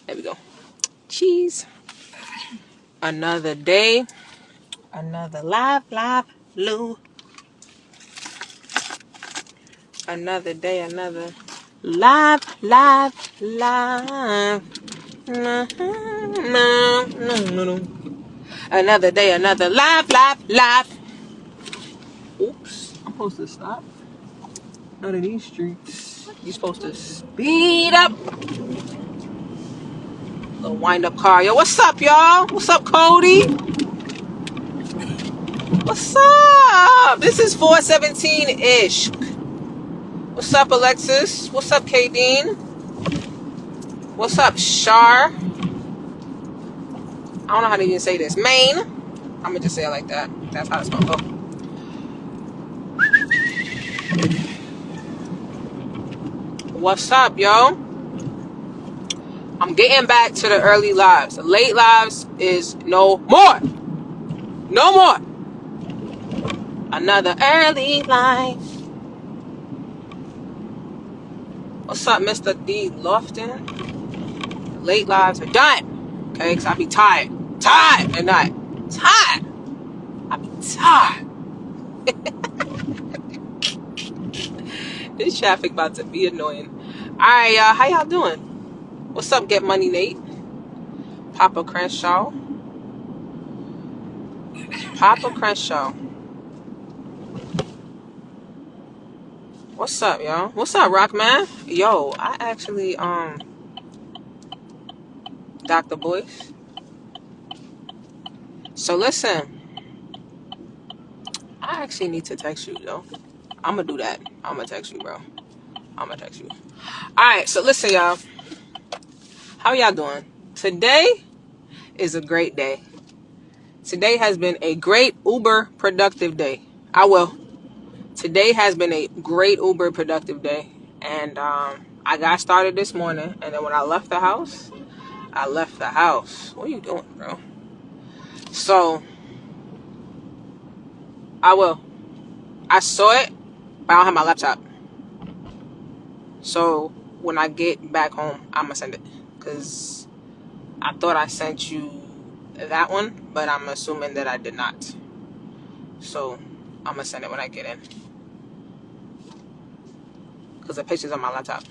There we go. Cheese. Another day. Another live, Lou. Another day, another live. No. Another day, another live. Oops. I'm supposed to stop. None of these streets. You're supposed to speed up. Little wind up car. Yo, what's up, y'all? What's up, Cody? What's up? This is 417-ish. What's up, Alexis? What's up, Kadeen? What's up, Shar? I don't know how to even say this. Maine. I'm going to just say it like that. That's how it's going to go. What's up, yo? I'm getting back to the early lives. The late lives is no more. No more. Another early life. What's up, Mr. D. Lofton? Late lives are done. Okay, because I be tired. Tired at night. Tired. I be tired. This traffic about to be annoying. Alright, y'all. How y'all doing? What's up, Get Money Nate? Papa Crenshaw. Papa Crenshaw. What's up, y'all? What's up, Rockman? Yo, I actually, Dr. Boyce. So listen, I actually need to text you, yo. I'm gonna do that. I'm gonna text you, bro. I'm gonna text you. Alright, so listen, y'all. How y'all doing? Today is a great day. Today has been a great uber productive day. Today has been a great uber productive day. And I got started this morning. And then when I left the house. What are you doing, bro? So, I saw it, but I don't have my laptop. So, when I get back home, I'm going to send it. Because I thought I sent you that one, but I'm assuming that I did not. So, I'm going to send it when I get in. Because the picture's on my laptop.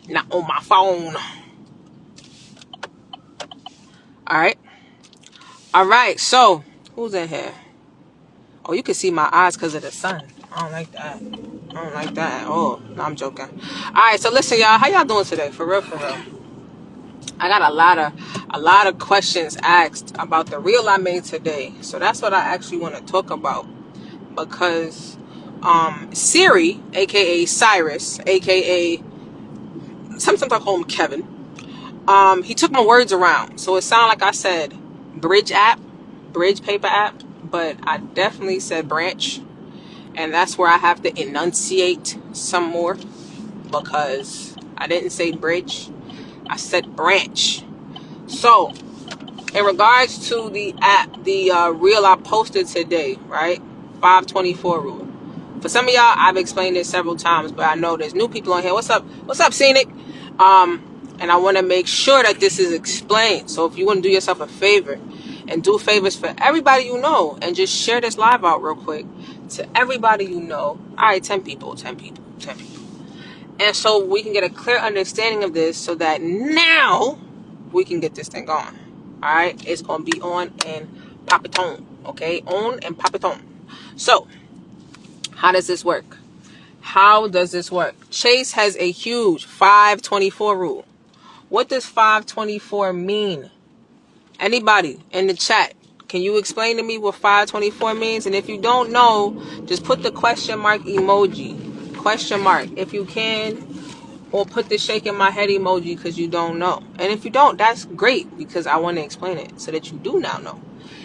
Not on my phone. Alright, so, who's in here? Oh, you can see my eyes because of the sun. I don't like that. Oh, no, I'm joking. Alright, so listen, y'all. How y'all doing today? For real. I got a lot of questions asked about the reel I made today. So that's what I actually want to talk about. Because Siri, aka Cyrus, aka sometimes I call him Kevin. He took my words around. So it sounded like I said bridge paper app, but I definitely said branch. And that's where I have to enunciate some more, because I didn't say bridge. I said branch. So, in regards to the app, the reel I posted today, right? 524 rule. For some of y'all, I've explained this several times, but I know there's new people on here. What's up, Scenic? And I want to make sure that this is explained. So if you want to do yourself a favor and do favors for everybody you know, and just share this live out real quick to everybody you know. All right, 10 people. And so we can get a clear understanding of this, so that now we can get this thing going. All right, it's going to be on and pop it on. Okay, on and pop it on. So, how does this work? Chase has a huge 524 rule. What does 524 mean? Anybody in the chat, can you explain to me what 524 means? And if you don't know, just put the question mark emoji. Question mark, if you can. Or put the shaking my head emoji because you don't know. And if you don't, that's great, because I want to explain it so that you do now know.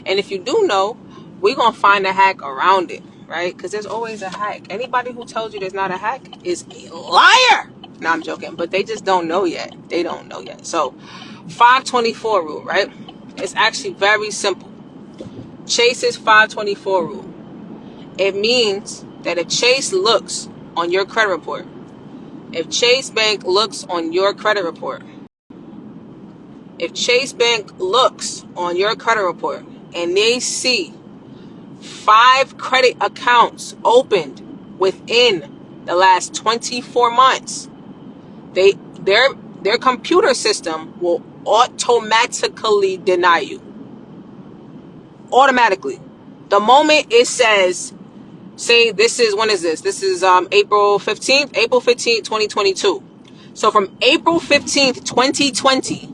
And if you do know, we're going to find a hack around it, right? Because there's always a hack. Anybody who tells you there's not a hack is a liar. No, I'm joking. But they just don't know yet. So, 524 rule, right? It's actually very simple. Chase's 524 rule. It means that if Chase looks on your credit report, if Chase Bank looks on your credit report If Chase Bank looks on your credit report and they see 5 credit accounts opened within the last 24 months, they their computer system will automatically deny you. Automatically. The moment it says, say this is, when is this? This is April 15th, 2022. So from April 15th, 2020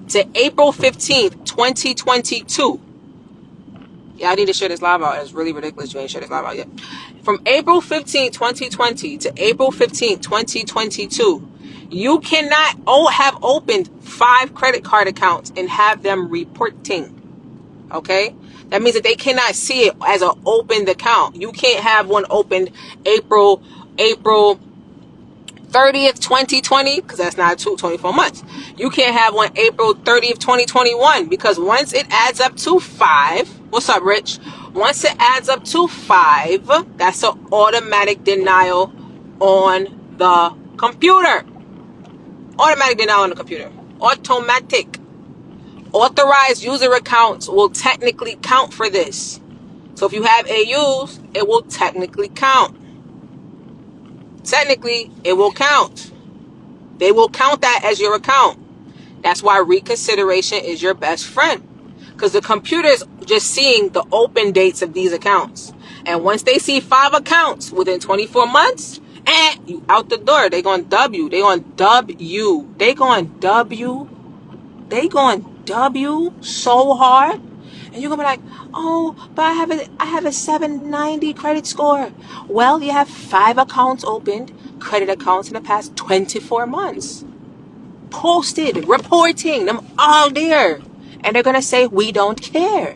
to April 15th, 2022. Yeah, I need to share this live out. It's really ridiculous you ain't shared this live out yet. From April 15th, 2020 to April 15th, 2022, you cannot have opened 5 credit card accounts and have them reporting. Okay? That means that they cannot see it as an opened account. You can't have one opened April 30th, 2020, because that's not 24 months. You can't have one April 30th, 2021, because once it adds up to 5, what's up, Rich? Once it adds up to 5, that's an automatic denial on the computer. Automatic denial on the computer. Automatic. Authorized user accounts will technically count for this. So if you have AUs, it will technically count. Technically, it will count. They will count that as your account. That's why reconsideration is your best friend. Because the computer is just seeing the open dates of these accounts. And once they see 5 accounts within 24 months, you out the door. They going W. They going W. They going W. They going W so hard. And you're going to be like, oh, but I have a 790 credit score. Well, you have 5 accounts opened, credit accounts in the past 24 months. Posted, reporting, them all there. And they're going to say, we don't care.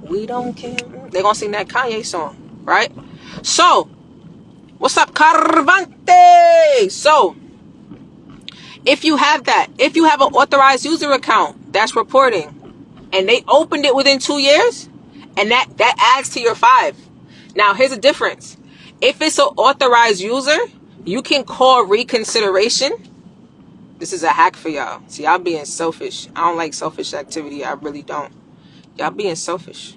We don't care. They're going to sing that Kanye song, right? So, what's up, Carvante? So, if you have that, if you have an authorized user account that's reporting, and they opened it within 2 years, and that adds to your 5. Now, here's the difference. If it's an authorized user, you can call reconsideration. This is a hack for y'all. See, y'all being selfish. I don't like selfish activity. I really don't. Y'all being selfish.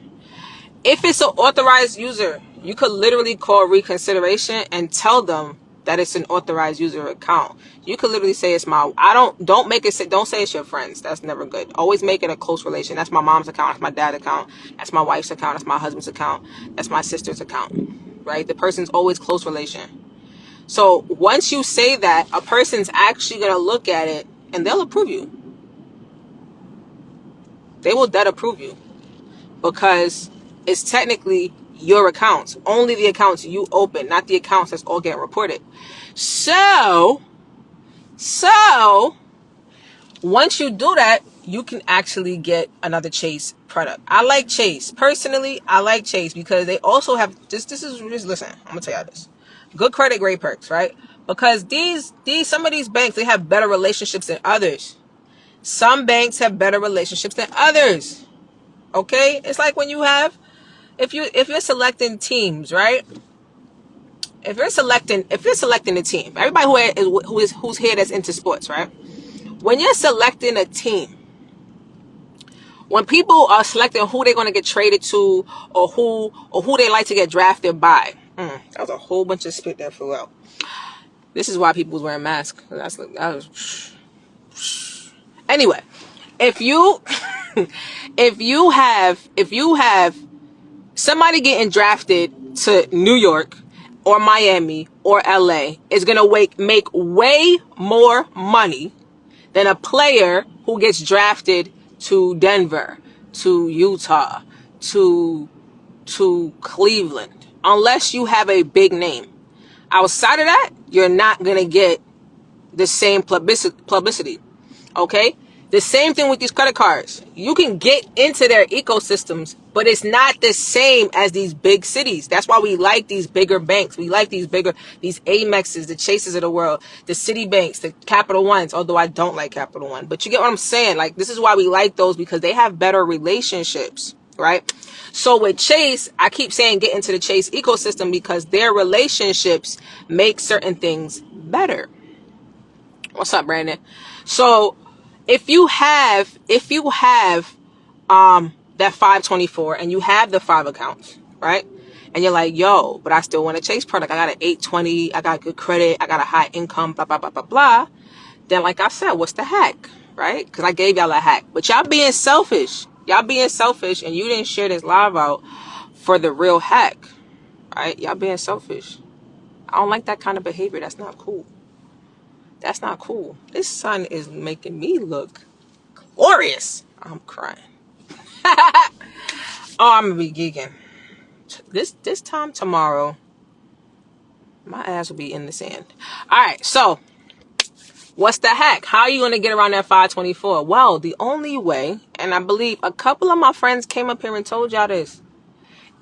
If it's an authorized user, you could literally call reconsideration and tell them that it's an authorized user account. You could literally say it's my, don't say it's your friends. That's never good. Always make it a close relation. That's my mom's account. That's my dad's account. That's my wife's account. That's my husband's account. That's my sister's account, right? The person's always close relation. So once you say that, a person's actually going to look at it and they'll approve you. They will dead approve you because it's technically your accounts. Only the accounts you open, not the accounts that's all getting reported. So once you do that, you can actually get another Chase product. I like Chase. Personally, I like Chase because they also have listen, I'm gonna tell y'all this. Good credit, great perks, right? Because some of these banks, they have better relationships than others. Some banks have better relationships than others. Okay? It's like when you have, if you're selecting teams, right? If you're selecting a team, everybody who's here that's into sports, right? When you're selecting a team, when people are selecting who they're going to get traded to or who they like to get drafted by, that was a whole bunch of spit that flew out. This is why people was wearing masks. Anyway, if you have somebody getting drafted to New York or Miami or LA, is going to make way more money than a player who gets drafted to Denver, to Utah, to Cleveland, unless you have a big name. Outside of that, you're not going to get the same publicity. Okay? The same thing with these credit cards. You can get into their ecosystems, but it's not the same as these big cities. That's why we like these bigger banks. We like these Amexes, the Chases of the world, the Citibanks, the Capital Ones, although I don't like Capital One. But you get what I'm saying? Like, this is why we like those, because they have better relationships, right? So with Chase, I keep saying get into the Chase ecosystem because their relationships make certain things better. What's up, Brandon? So if you have that 524 and you have the 5 accounts, right? And you're like, yo, but I still want a Chase product. I got an 820, I got good credit, I got a high income, blah, blah, blah, blah, blah. Then like I said, what's the hack, right? Because I gave y'all a hack. But y'all being selfish. Y'all being selfish and you didn't share this live out for the real hack, right? Y'all being selfish. I don't like that kind of behavior. That's not cool. That's not cool. This sun is making me look glorious. I'm crying. Oh, I'm gonna be geeking. This time tomorrow, my ass will be in the sand. All right, so what's the hack? How are you gonna get around that 524? Well, the only way, and I believe a couple of my friends came up here and told y'all this.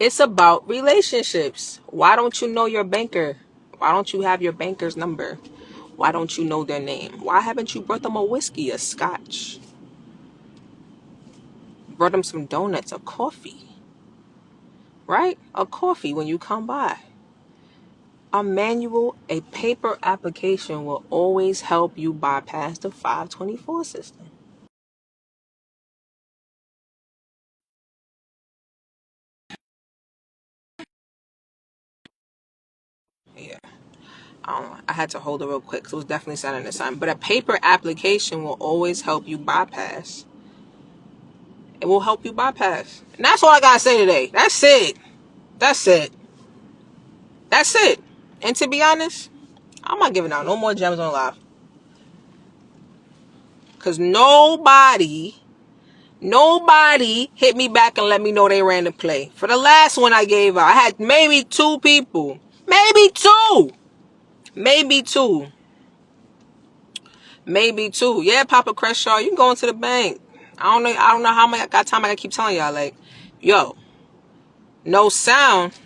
It's about relationships. Why don't you know your banker? Why don't you have your banker's number? Why don't you know their name? Why haven't you brought them a whiskey, a scotch? Brought them some donuts, a coffee, right? A coffee when you come by. A manual, a paper application will always help you bypass the 524 system. Yeah. I had to hold it real quick because it was definitely sounding the sun. But a paper application will always help you bypass. It will help you bypass. And that's all I got to say today. That's it. That's it. That's it. And to be honest, I'm not giving out no more gems on live. Because nobody hit me back and let me know they ran the play. For the last one I gave out, I had maybe 2 people. Maybe two. Maybe two. Maybe two. Yeah, Papa Crenshaw, you can go into the bank. I don't know how much got time I gotta keep telling y'all, like, yo, no sound.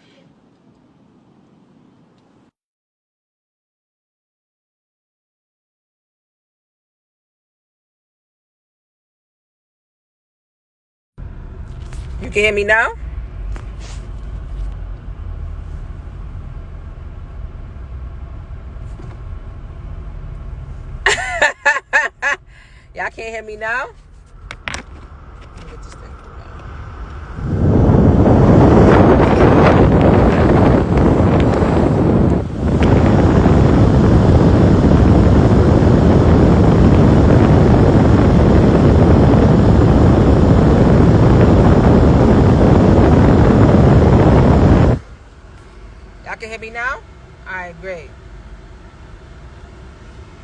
You can hear me now? Y'all can't hear me now? Let me get this thing cool down. Y'all can hear me now? Alright, great.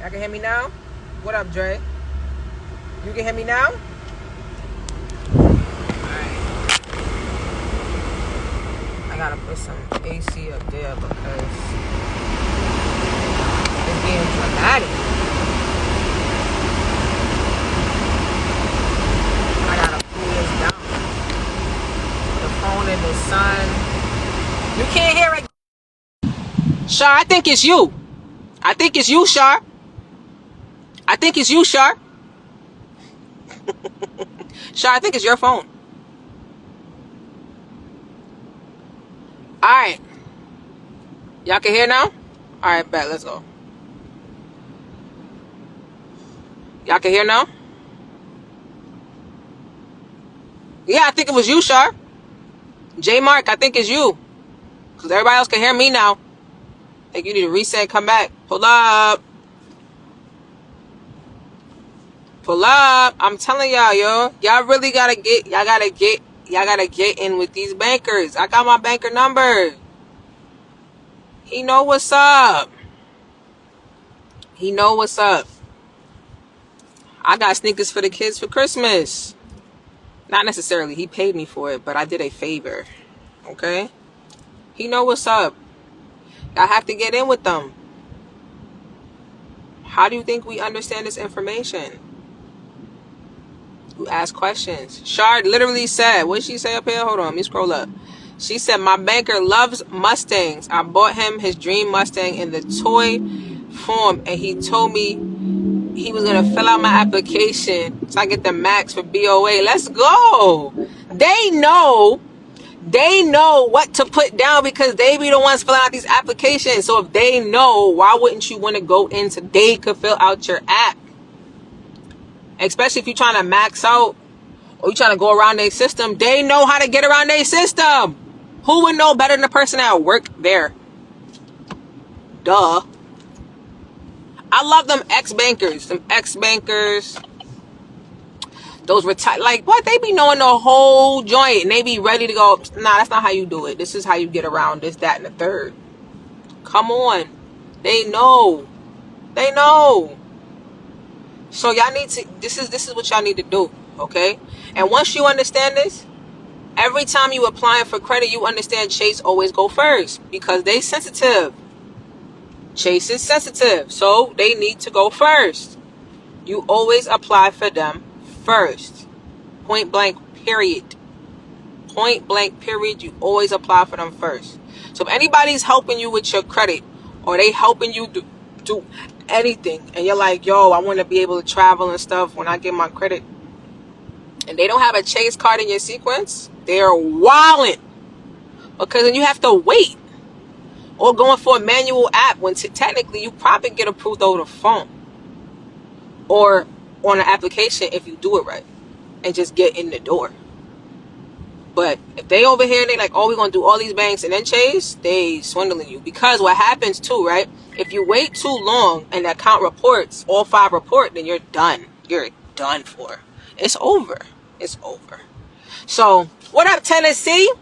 Y'all can hear me now? What up, Dre? You can hear me now? Alright. I gotta put some AC up there because it's being dramatic. I gotta cool this down. The phone in the sun. You can't hear it. Shar, I think it's you. I think it's you, Shar. I think it's you, Shar. Shar, I think it's your phone. Alright. Y'all can hear now? Alright, bet. Let's go. Y'all can hear now? Yeah, I think it was you, Shar. J Mark, I think it's you. Because everybody else can hear me now. I think you need to reset and come back. Pull up. Pull up. I'm telling y'all, yo. Y'all really gotta get in with these bankers. I got my banker number. He know what's up. He know what's up. I got sneakers for the kids for Christmas. Not necessarily. He paid me for it, but I did a favor. Okay? He know what's up. I have to get in with them. How do you think we understand this information? You ask questions. Shard literally said, what did she say up here? Hold on, let me scroll up. She said, my banker loves Mustangs. I bought him his dream Mustang in the toy form, and he told me he was going to fill out my application so I get the max for BOA. Let's go. They know what to put down because they be the ones filling out these applications. So if they know, why wouldn't you want to go in so they could fill out your app? Especially if you're trying to max out or you're trying to go around their system. They know how to get around their system. Who would know better than the person that work there? Duh. I love them ex-bankers. Them ex-bankers. Those retire, like, what? They be knowing the whole joint and they be ready to go. Nah, that's not how you do it. This is how you get around this, that, and the third. Come on. They know. They know. So y'all need to, this is what y'all need to do, okay? And once you understand this, every time you applying for credit, you understand Chase always go first because they sensitive. Chase is sensitive, so they need to go first. You always apply for them first. Point blank, period. Point blank, period. You always apply for them first. So if anybody's helping you with your credit or they helping you do anything and you're like, yo, I want to be able to travel and stuff when I get my credit, and they don't have a Chase card in your sequence, they're wilding. Because then you have to wait or going for a manual app when technically you probably get approved over the phone or on an application if you do it right and just get in the door. But if they over here, they like, oh, we're going to do all these banks and then Chase, they swindling you. Because what happens too, right? If you wait too long and the account reports, all 5 report, then you're done. You're done for. It's over. It's over. So, what up, Tennessee?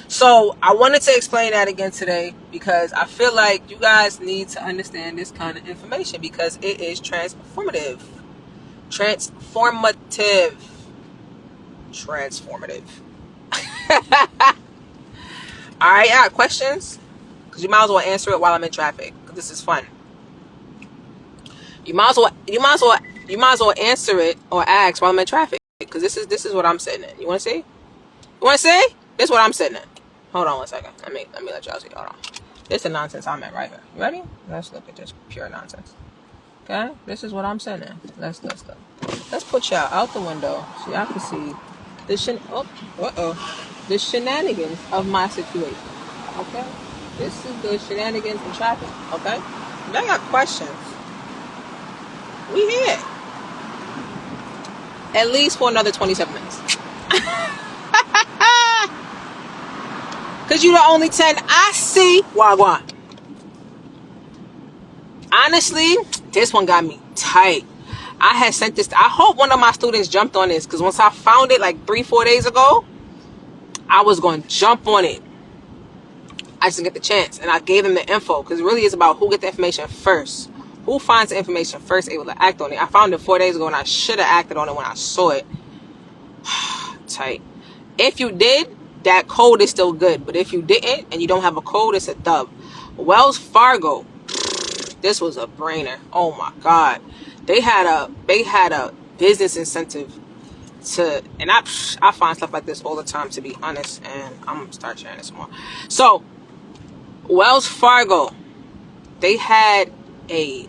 So, I wanted to explain that again today because I feel like you guys need to understand this kind of information because it is transformative. Transformative. All right, I got questions because you might as well answer it while I'm in traffic because this is fun. You might as well answer it or ask while I'm in traffic because this is what I'm sitting in. You want to see? You want to see? This is what I'm sitting in. Hold on one second. Let me let y'all see. Hold on. This is the nonsense I'm at right here. You ready? Let's look at this pure nonsense. Okay, this is what I'm sitting in. Let's put y'all out the window so y'all can see the shenanigans of my situation. Okay, this is the shenanigans in traffic. Okay, if y'all got questions, we here at least for another 27 minutes. Cause you the only 10 I see. Wagwan. Honestly, this one got me tight. I had sent this. I hope one of my students jumped on this because once I found it like 3-4 days ago, I was going to jump on it. I just didn't get the chance. And I gave them the info because it really is about who get the information first. Who finds the information first, able to act on it. I found it 4 days ago and I should have acted on it when I saw it. Tight. If you did, that code is still good. But if you didn't and you don't have a code, it's a dub. Wells Fargo. This was a brainer. Oh my God. They had a business incentive to, and I find stuff like this all the time, to be honest, and I'm gonna start sharing this more. So Wells Fargo, they had a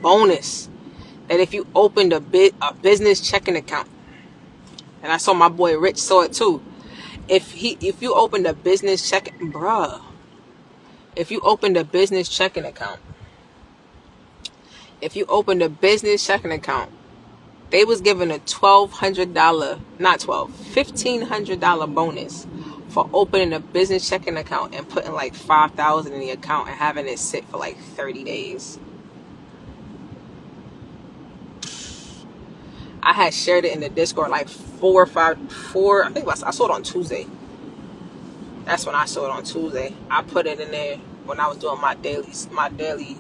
bonus that if you opened a business checking account, and I saw my boy Rich saw it too. If you opened a business checking, if you opened a business checking account, they was giving a $1,500 bonus for opening a business checking account and putting like $5,000 in the account and having it sit for like 30 days. I had shared it in the Discord like 4 or 5, I think I saw it on Tuesday. That's when I saw it on Tuesday. I put it in there when I was doing my daily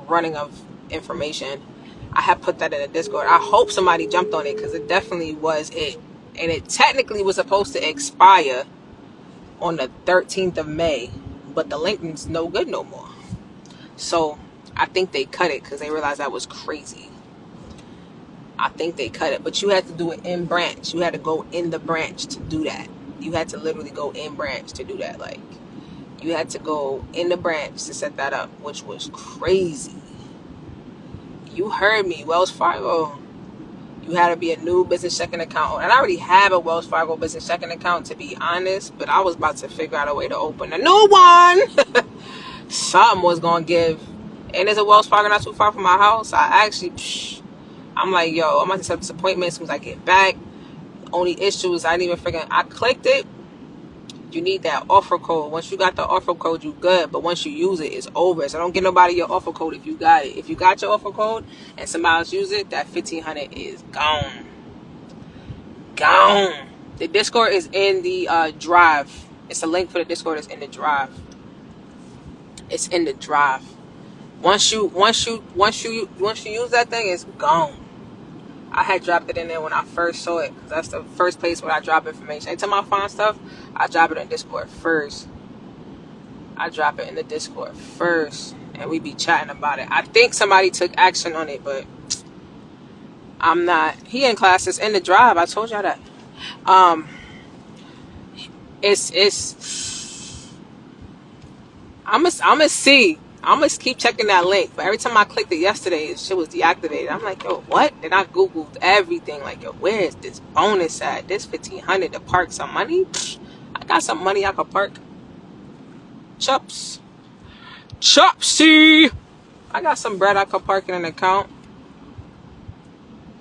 running of information. I had put that in the Discord. I hope somebody jumped on it because it definitely was it. And it technically was supposed to expire on the 13th of May, but the link is no good no more. So I think they cut it because they realized that was crazy. I think they cut it, but you had to do it in branch. You had to go in the branch to do that. You had to literally go in branch to do that. Like, you had to go in the branch to set that up, which was crazy. You heard me, Wells Fargo. You had to be a new business checking account. And I already have a Wells Fargo business checking account, to be honest, but I was about to figure out a way to open a new one. Something was going to give. And there's a Wells Fargo not too far from my house. I actually, I'm like, yo, I'm about to set up this appointment as soon as I get back. Only issue is I didn't even freaking, I clicked it. You need that offer code. Once you got the offer code, you good. But once you use it, it's over. So don't get nobody your offer code if you got it. If you got your offer code and somebody else use it, that 1500 is gone. Gone. The Discord is in the drive. It's a link for the Discord is in the drive. It's in the drive. Once you use that thing, it's gone. I had dropped it in there when I first saw it. That's the first place where I drop information. Anytime I find stuff, I drop it in Discord first. And we be chatting about it. I think somebody took action on it, but I'm not. He in class. It's in the drive. I told y'all that. It's. I'ma see. I'm going to keep checking that link. But every time I clicked it yesterday, shit was deactivated. I'm like, yo, what? Then I Googled everything. Like, yo, where is this bonus at? This 1500 to park some money? I got some money I could park. Chopsy! I got some bread I could park in an account.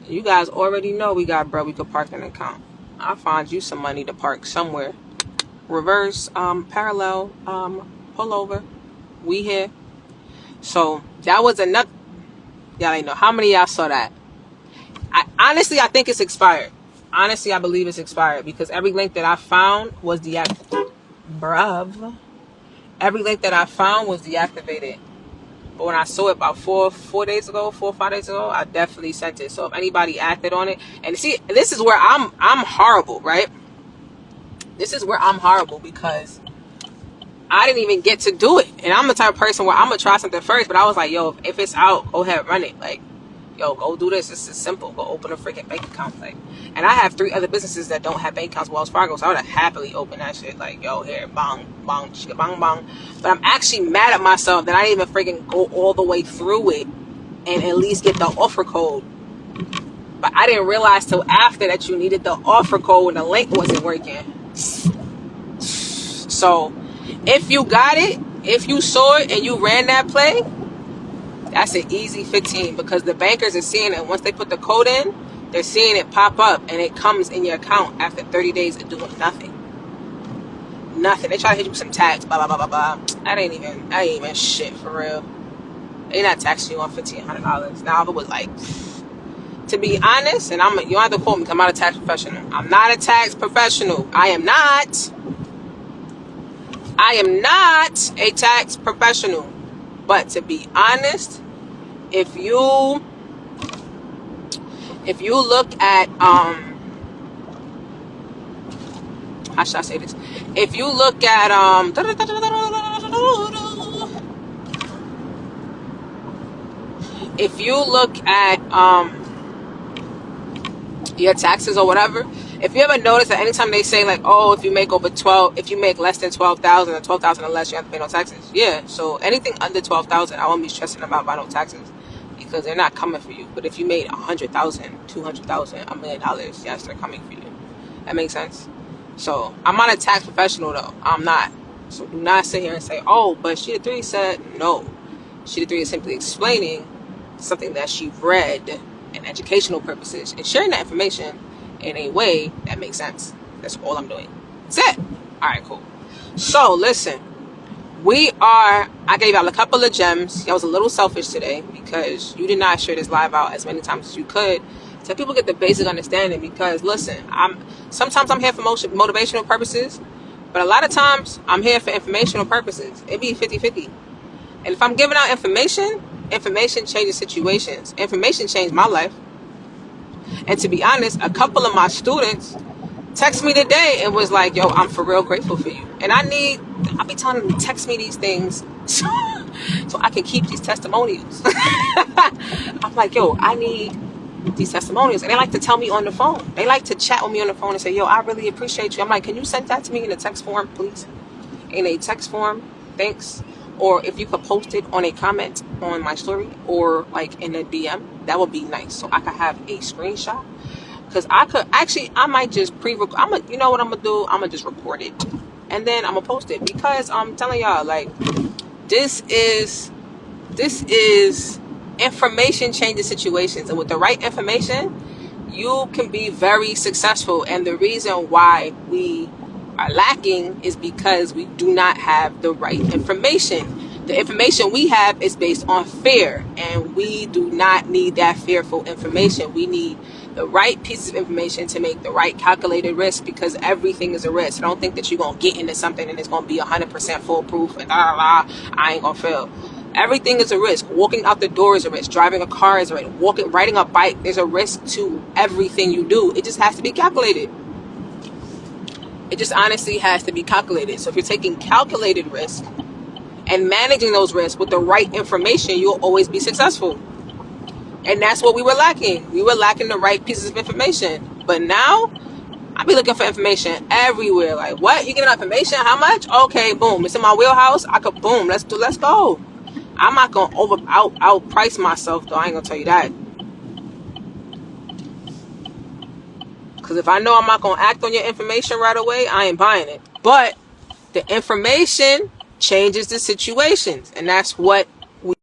You guys already know we got bread we could park in an account. I'll find you some money to park somewhere. Reverse, parallel, pull over. We here. So that was another. Y'all ain't know how many of y'all saw that. Honestly, I think it's expired. Honestly, I believe it's expired because every link that I found was deactivated. Bruv. Every link that I found was deactivated. But when I saw it about 4 or 5 days ago, I definitely sent it. So if anybody acted on it, and see, this is where I'm horrible, right? This is where I'm horrible because I didn't even get to do it. And I'm the type of person where I'm going to try something first. But I was like, yo, if it's out, go ahead, run it. Like, yo, go do this. This is simple. Go open a freaking bank account. Like, and I have 3 other businesses that don't have bank accounts with Wells Fargo. So I would have happily opened that shit. Like, yo, here, bong, bong, chicka, bong, bong. But I'm actually mad at myself that I didn't even freaking go all the way through it and at least get the offer code. But I didn't realize till after that you needed the offer code when the link wasn't working. So if you got it, if you saw it and you ran that play, that's an easy 15 because the bankers are seeing it. Once they put the code in, they're seeing it pop up and it comes in your account after 30 days of doing nothing. Nothing. They try to hit you with some tax, blah, blah, blah, blah, blah. That ain't even shit for real. They not taxing you on $1,500. Now, if it was like, to be honest, and you don't have to quote me because I'm not a tax professional. I'm not a tax professional. I am not a tax professional. But to be honest, if you look at how should I say this? If you look at your taxes or whatever, if you ever notice that anytime they say like, oh, if you make less than 12,000 or 12,000 or less, you have to pay no taxes. Yeah, so anything under 12,000, I won't be stressing about no taxes because they're not coming for you. But if you made 100,000, 200,000, $1 million, yes, they're coming for you. That makes sense. So I'm not a tax professional though. I'm not. So do not sit here and say, oh, but Sheeta 3 said no. Sheeta 3 is simply explaining something that she read in educational purposes and sharing that information in a way that makes sense. That's all I'm doing. That's it. All right, cool. So listen, I gave out a couple of gems. I was a little selfish today because you did not share this live out as many times as you could so people get the basic understanding. Because listen, sometimes I'm here for motivational purposes, but a lot of times I'm here for informational purposes. It be 50-50. And if I'm giving out information changes situations. Information changed my life. And to be honest, a couple of my students text me today and was like, yo, I'm for real grateful for you. And I'll be telling them to text me these things so I can keep these testimonials. I'm like, yo, I need these testimonials. And they like to tell me on the phone. They like to chat with me on the phone and say, yo, I really appreciate you. I'm like, can you send that to me in a text form, please? In a text form, thanks. Or if you could post it on a comment on my story or like in a DM, that would be nice. So I could have a screenshot. Because I might just you know what I'm going to do? I'm going to just record it. And then I'm going to post it. Because I'm telling y'all, like, this is Information changes situations, and with the right information, you can be very successful. And the reason why we are lacking is because we do not have the right information. The information we have is based on fear, and we do not need that fearful information. We need the right pieces of information to make the right calculated risk, because everything is a risk. I don't think that you're going to get into something and it's going to be 100% foolproof and I ain't going to fail. Everything is a risk. Walking out the door is a risk. Driving a car is a risk. Riding a bike, there's a risk to everything you do. It just has to be calculated. It just honestly has to be calculated. So if you're taking calculated risk and managing those risks with the right information, you'll always be successful. And that's what we were lacking. We were lacking the right pieces of information. But now, I be looking for information everywhere. Like, what? You getting information? How much? Okay, boom. It's in my wheelhouse. I could, boom. Let's go. I'm not gonna outprice myself, though. I ain't gonna tell you that. Because if I know I'm not gonna act on your information right away, I ain't buying it. But the information changes the situations, and that's what we.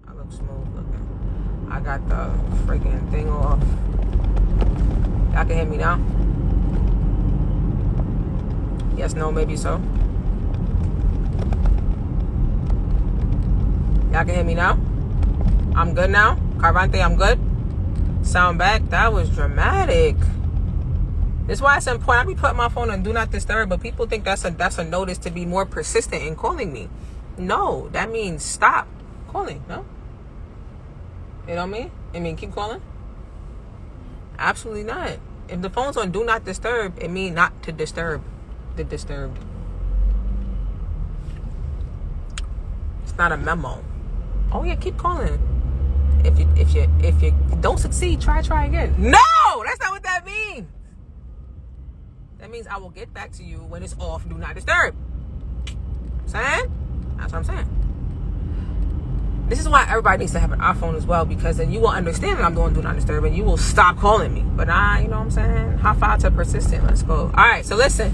I look smooth looking. I got the freaking thing off. Y'all can hear me now? Yes, no, maybe so. Y'all can hear me now? I'm good now? Carvante, I'm good? Sound back? That was dramatic. This is why it's important. I be putting my phone on do not disturb, but people think that's a notice to be more persistent in calling me. No, that means stop calling, no? You know what I mean? I mean, keep calling? Absolutely not. If the phone's on do not disturb, it means not to disturb the disturbed. It's not a memo. Oh yeah, keep calling. If you don't succeed, try again. No, that's not what that means. That means I will get back to you when it's off do not disturb. Saying? That's what I'm saying. This is why everybody needs to have an iPhone as well, because then you will understand that I'm doing do not disturb and you will stop calling me. But you know what I'm saying? High five to persistent. Let's go. All right, so listen.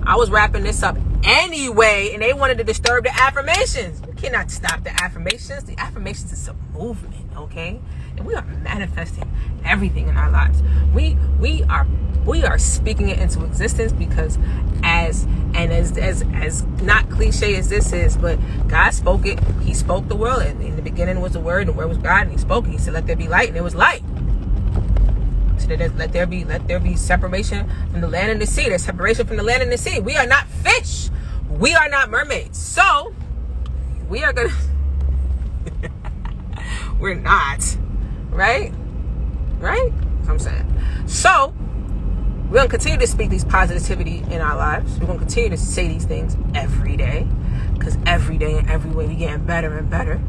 I was wrapping this up anyway, and they wanted to disturb the affirmations. We cannot stop the affirmations. The affirmations is a movement, okay? And we are manifesting everything in our lives. We are speaking it into existence, because as not cliche as this is, but God spoke it. He spoke the world. And in the beginning was the Word, and the Word was God, and He spoke it. He said, "Let there be light," and there was light. So let there be separation from the land and the sea. There's separation from the land and the sea. We are not fish. We are not mermaids. So we are gonna We're not. Right? Right? That's what I'm saying. So, we're going to continue to speak these positivity in our lives. We're going to continue to say these things every day. Because every day and every way we're getting better and better.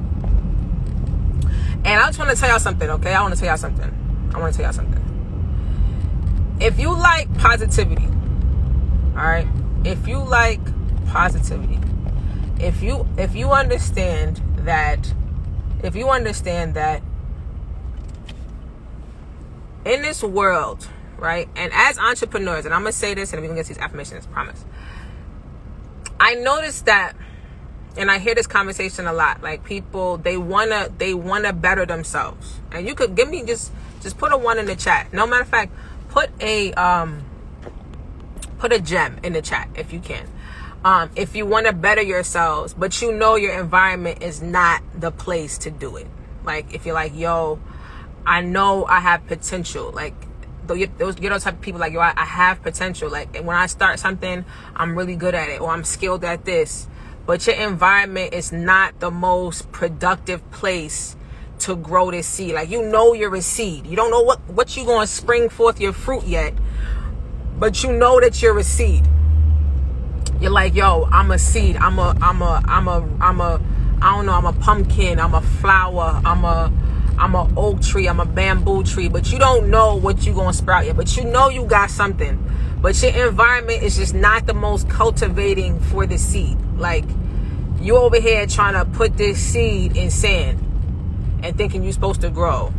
And I just want to tell y'all something, okay? I want to tell y'all something. If you like positivity, all right? If you like positivity, if you understand that in this world, right? And as entrepreneurs, and I'm going to say this and we're going to get these affirmations, promise. I noticed that, and I hear this conversation a lot, like people, they wanna better themselves. And you could give me just put a 1 in the chat. No matter of fact, put a gem in the chat if you can. If you want to better yourselves, but you know your environment is not the place to do it. Like if you're like, yo, I know I have potential. Like those type of people like, yo, I have potential. Like when I start something, I'm really good at it, or I'm skilled at this. But your environment is not the most productive place to grow this seed. Like, you know you're a seed. You don't know what you're going to spring forth your fruit yet, but you know that you're a seed. You're like, yo, I'm a seed. I'm a pumpkin. I'm a flower. I'm a oak tree. I'm a bamboo tree. But you don't know what you're going to sprout yet. But you know you got something. But your environment is just not the most cultivating for the seed. Like, you over here trying to put this seed in sand and thinking you're supposed to grow.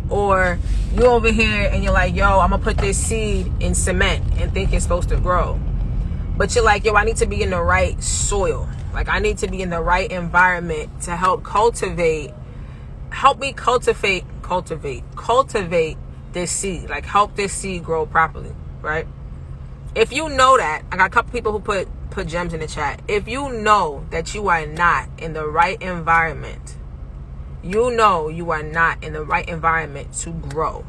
Or you over here and you're like, yo, I'm going to put this seed in cement and think it's supposed to grow. But you're like, yo, I need to be in the right soil. Like, I need to be in the right environment to help me cultivate this seed. Like, help this seed grow properly, right? If you know that, I got a couple people who put gems in the chat. If you know that you are not in the right environment, you know you are not in the right environment to grow,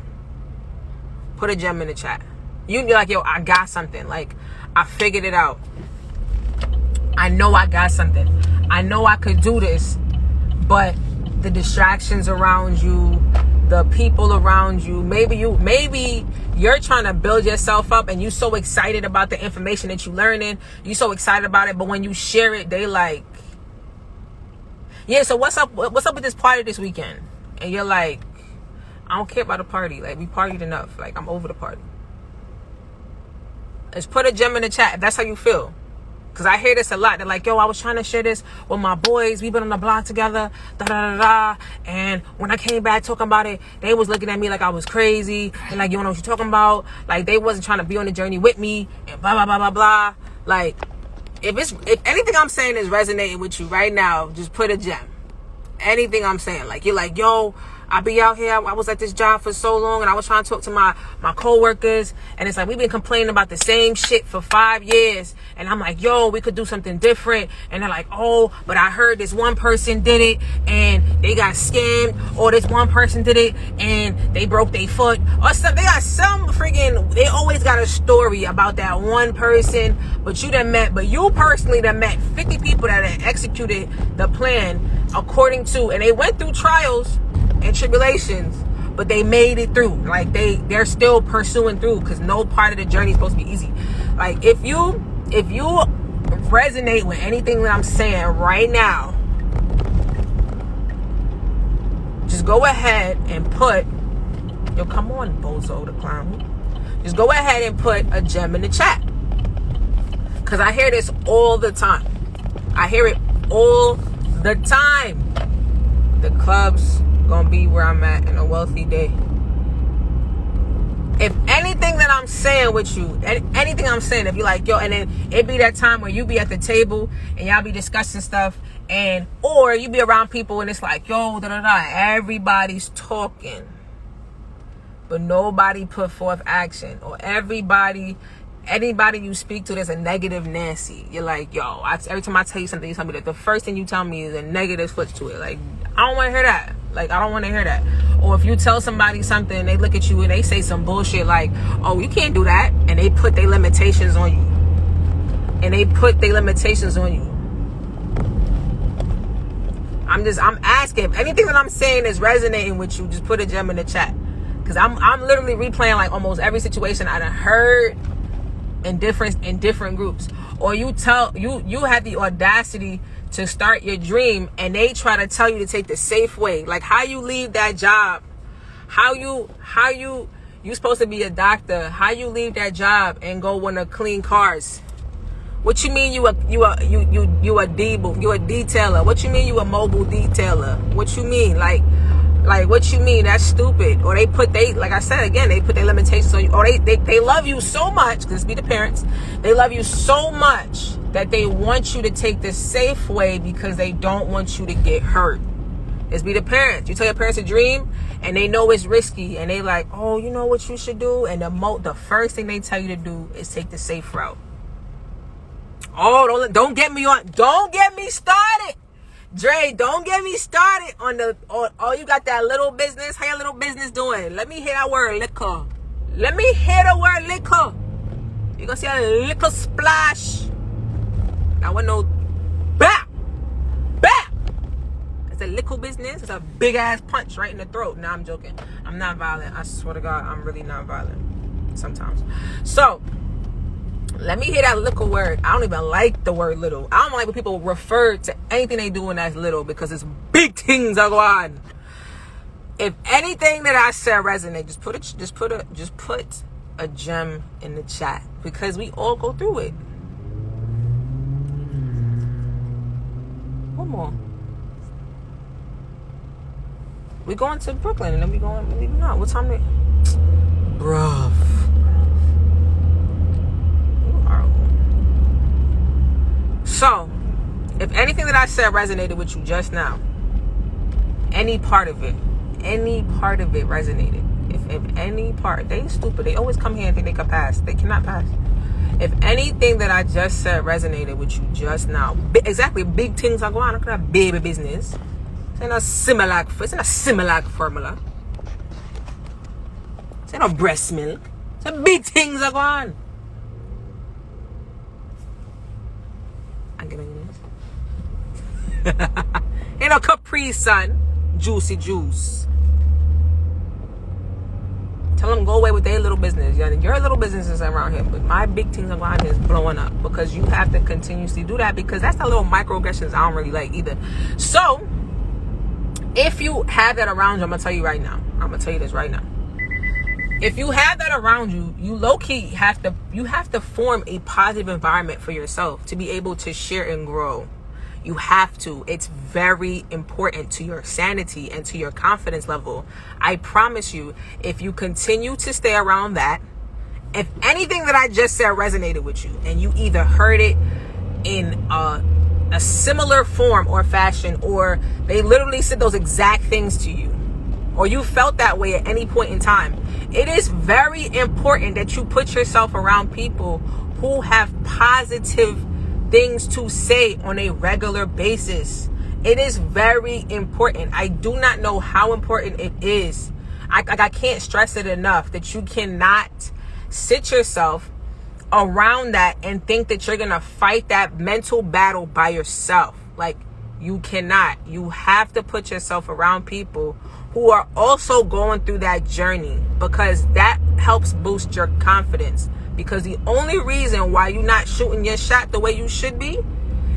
put a gem in the chat. You're like, yo, I got something. Like, I figured it out. I know I got something. I know I could do this, but the distractions around you, the people around you, maybe you're trying to build yourself up and you so excited about the information that you're learning. You so excited about it, but when you share it, they like, yeah, so what's up with this party this weekend? And you're like, I don't care about the party. Like, we partied enough. Like, I'm over the party. Just put a gem in the chat if that's how you feel. Because I hear this a lot. They're like, yo, I was trying to share this with my boys. We've been on the block together. Da-da-da-da. And when I came back talking about it, they was looking at me like I was crazy. And like, you don't know what you're talking about. Like, they wasn't trying to be on the journey with me. And blah, blah, blah, blah, blah. Like, if anything I'm saying is resonating with you right now, just put a gem. Anything I'm saying. Like, you're like, yo, I be out here. I was at this job for so long, and I was trying to talk to my co-workers, and it's like, we've been complaining about the same shit for 5 years, and I'm like, yo, we could do something different. And they're like, oh, but I heard this one person did it and they got scammed, or this one person did it and they broke their foot, or something. They got some freaking, they always got a story about that one person. But you personally done met 50 people that had executed the plan according to, and they went through trials and tribulations, but they made it through. Like, they're still pursuing through, because no part of the journey is supposed to be easy. Like, if you resonate with anything that I'm saying right now, just go ahead and put, yo, come on, Bozo the Clown. Just go ahead and put a gem in the chat. Because I hear this all the time. I hear it all the time. The club's gonna be where I'm at in a wealthy day. If anything that I'm saying with you, anything I'm saying, if you're like, yo, and then it be that time where you be at the table and y'all be discussing stuff, or you be around people and it's like, yo, everybody's talking, but nobody put forth action, or anybody you speak to, there's a negative Nancy. You're like, yo, every time I tell you something, you tell me that the first thing you tell me is a negative switch to it. Like, I don't want to hear that. Like, I don't want to hear that. Or if you tell somebody something, they look at you and they say some bullshit like, oh, you can't do that. And they put their limitations on you. I'm asking. If anything that I'm saying is resonating with you, just put a gem in the chat. Because I'm literally replaying like almost every situation I done heard in different groups. Or you have the audacity to start your dream and they try to tell you to take the safe way. Like how you leave that job, how you supposed to be a doctor, how you leave that job and go want to clean cars. What you mean you a detailer? What you mean you a mobile detailer? What you mean? Like what you mean? That's stupid. Or like I said again, they put their limitations on you. Or they love you so much, because be the parents, they love you so much that they want you to take the safe way because they don't want you to get hurt. It's be the parents. You tell your parents a dream and they know it's risky and they like, oh, you know what you should do? And the first thing they tell you to do is take the safe route. Oh, don't get me started. Dre, don't get me started on you got that little business. How your little business doing? Let me hear that word liquor. Let me hear the word liquor. You gonna see a liquor splash. I want no bap. It's a liquor business. It's a big ass punch right in the throat. Nah, I'm joking. I'm not violent. I swear to God, I'm really not violent. Sometimes. So let me hear that little word. I don't even like the word little. I don't like when people refer to anything they doing as little, because it's big things are going on. If anything that I said resonate, just put a gem in the chat, because we all go through it. One more. We going to Brooklyn and then we leaving out. What time bruh. So, if anything that I said resonated with you just now, any part of it resonated. If any part, they stupid. They always come here and think they can pass. They cannot pass. If anything that I just said resonated with you just now, exactly, big things are going on. Look at that baby business. It's not a Similac formula. It's not breast milk. It's a big things are going on. I'm giving this. Ain't no Capri Sun. Juicy juice. Tell them go away with their little business. Your little business is around here, but my big things around here is blowing up, because you have to continuously do that, because that's the little microaggressions I don't really like either. So if you have that around you, I'm gonna tell you right now. I'm gonna tell you this right now. If you have that around you, you low-key have to form a positive environment for yourself to be able to share and grow. You have to. It's very important to your sanity and to your confidence level. I promise you, if you continue to stay around that, if anything that I just said resonated with you, and you either heard it in a similar form or fashion, or they literally said those exact things to you, or you felt that way at any point in time, it is very important that you put yourself around people who have positive things to say on a regular basis. It is very important. I do not know how important it is. I can't stress it enough that you cannot sit yourself around that and think that you're gonna fight that mental battle by yourself. Like, you cannot. You have to put yourself around people who are also going through that journey, because that helps boost your confidence. Because the only reason why you're not shooting your shot the way you should be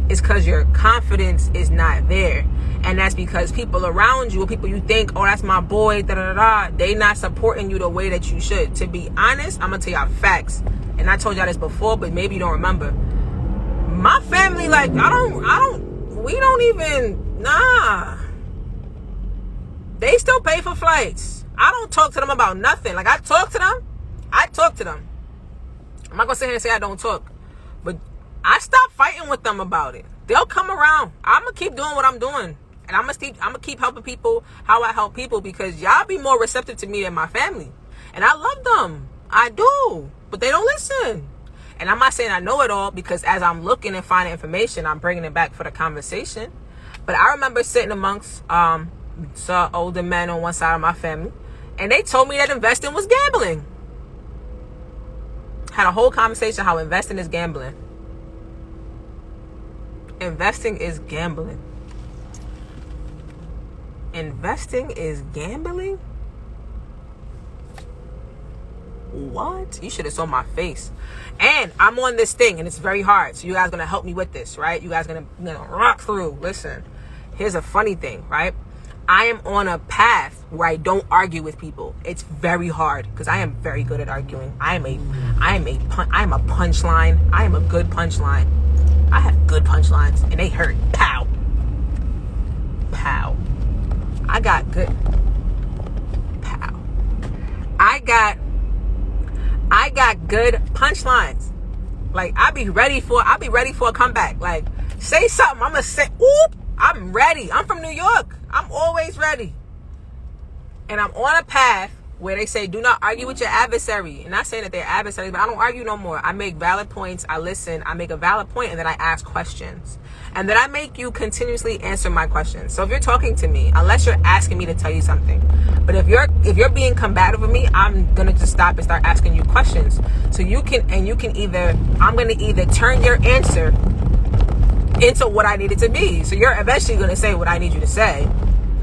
is because your confidence is not there. And that's because people around you, or people you think, oh, that's my boy, they not supporting you the way that you should. To be honest, I'm gonna tell y'all facts. And I told y'all this before, but maybe you don't remember. My family, like, we don't even, they still pay for flights. I don't talk to them about nothing. Like, I talk to them. I'm not gonna sit here and say I don't talk, but I stopped fighting with them about it. They'll come around. I'm gonna keep doing what I'm doing, and I'm gonna keep helping people how I help people, because y'all be more receptive to me than my family, and I love them. I do, but they don't listen. And I'm not saying I know it all, because as I'm looking and finding information, I'm bringing it back for the conversation. But I remember sitting amongst some older men on one side of my family, and they told me that investing was gambling. Had a whole conversation how investing is gambling. Investing is gambling. investing is gambling? What? You should have saw my face. And I'm on this thing, and it's very hard. So you guys gonna help me with this, right? You guys gonna rock through. Listen, here's a funny thing, right? I am on a path where I don't argue with people. It's very hard because I am very good at arguing. I am a punchline. I am a good punchline. I have good punchlines, and they hurt. Pow, pow. I got good. Pow. I got good punchlines. Like I'll be ready for a comeback. Like say something. I'm gonna say, oop, I'm ready. I'm from New York. I'm always ready. And I'm on a path where they say, do not argue with your adversary. And not saying that they're adversaries, but I don't argue no more. I make valid points. I listen. I make a valid point, and then I ask questions. And then I make you continuously answer my questions. So if you're talking to me, unless you're asking me to tell you something, but if you're being combative with me, I'm gonna just stop and start asking you questions. So I'm gonna either turn your answer into what I need it to be. So you're eventually gonna say what I need you to say.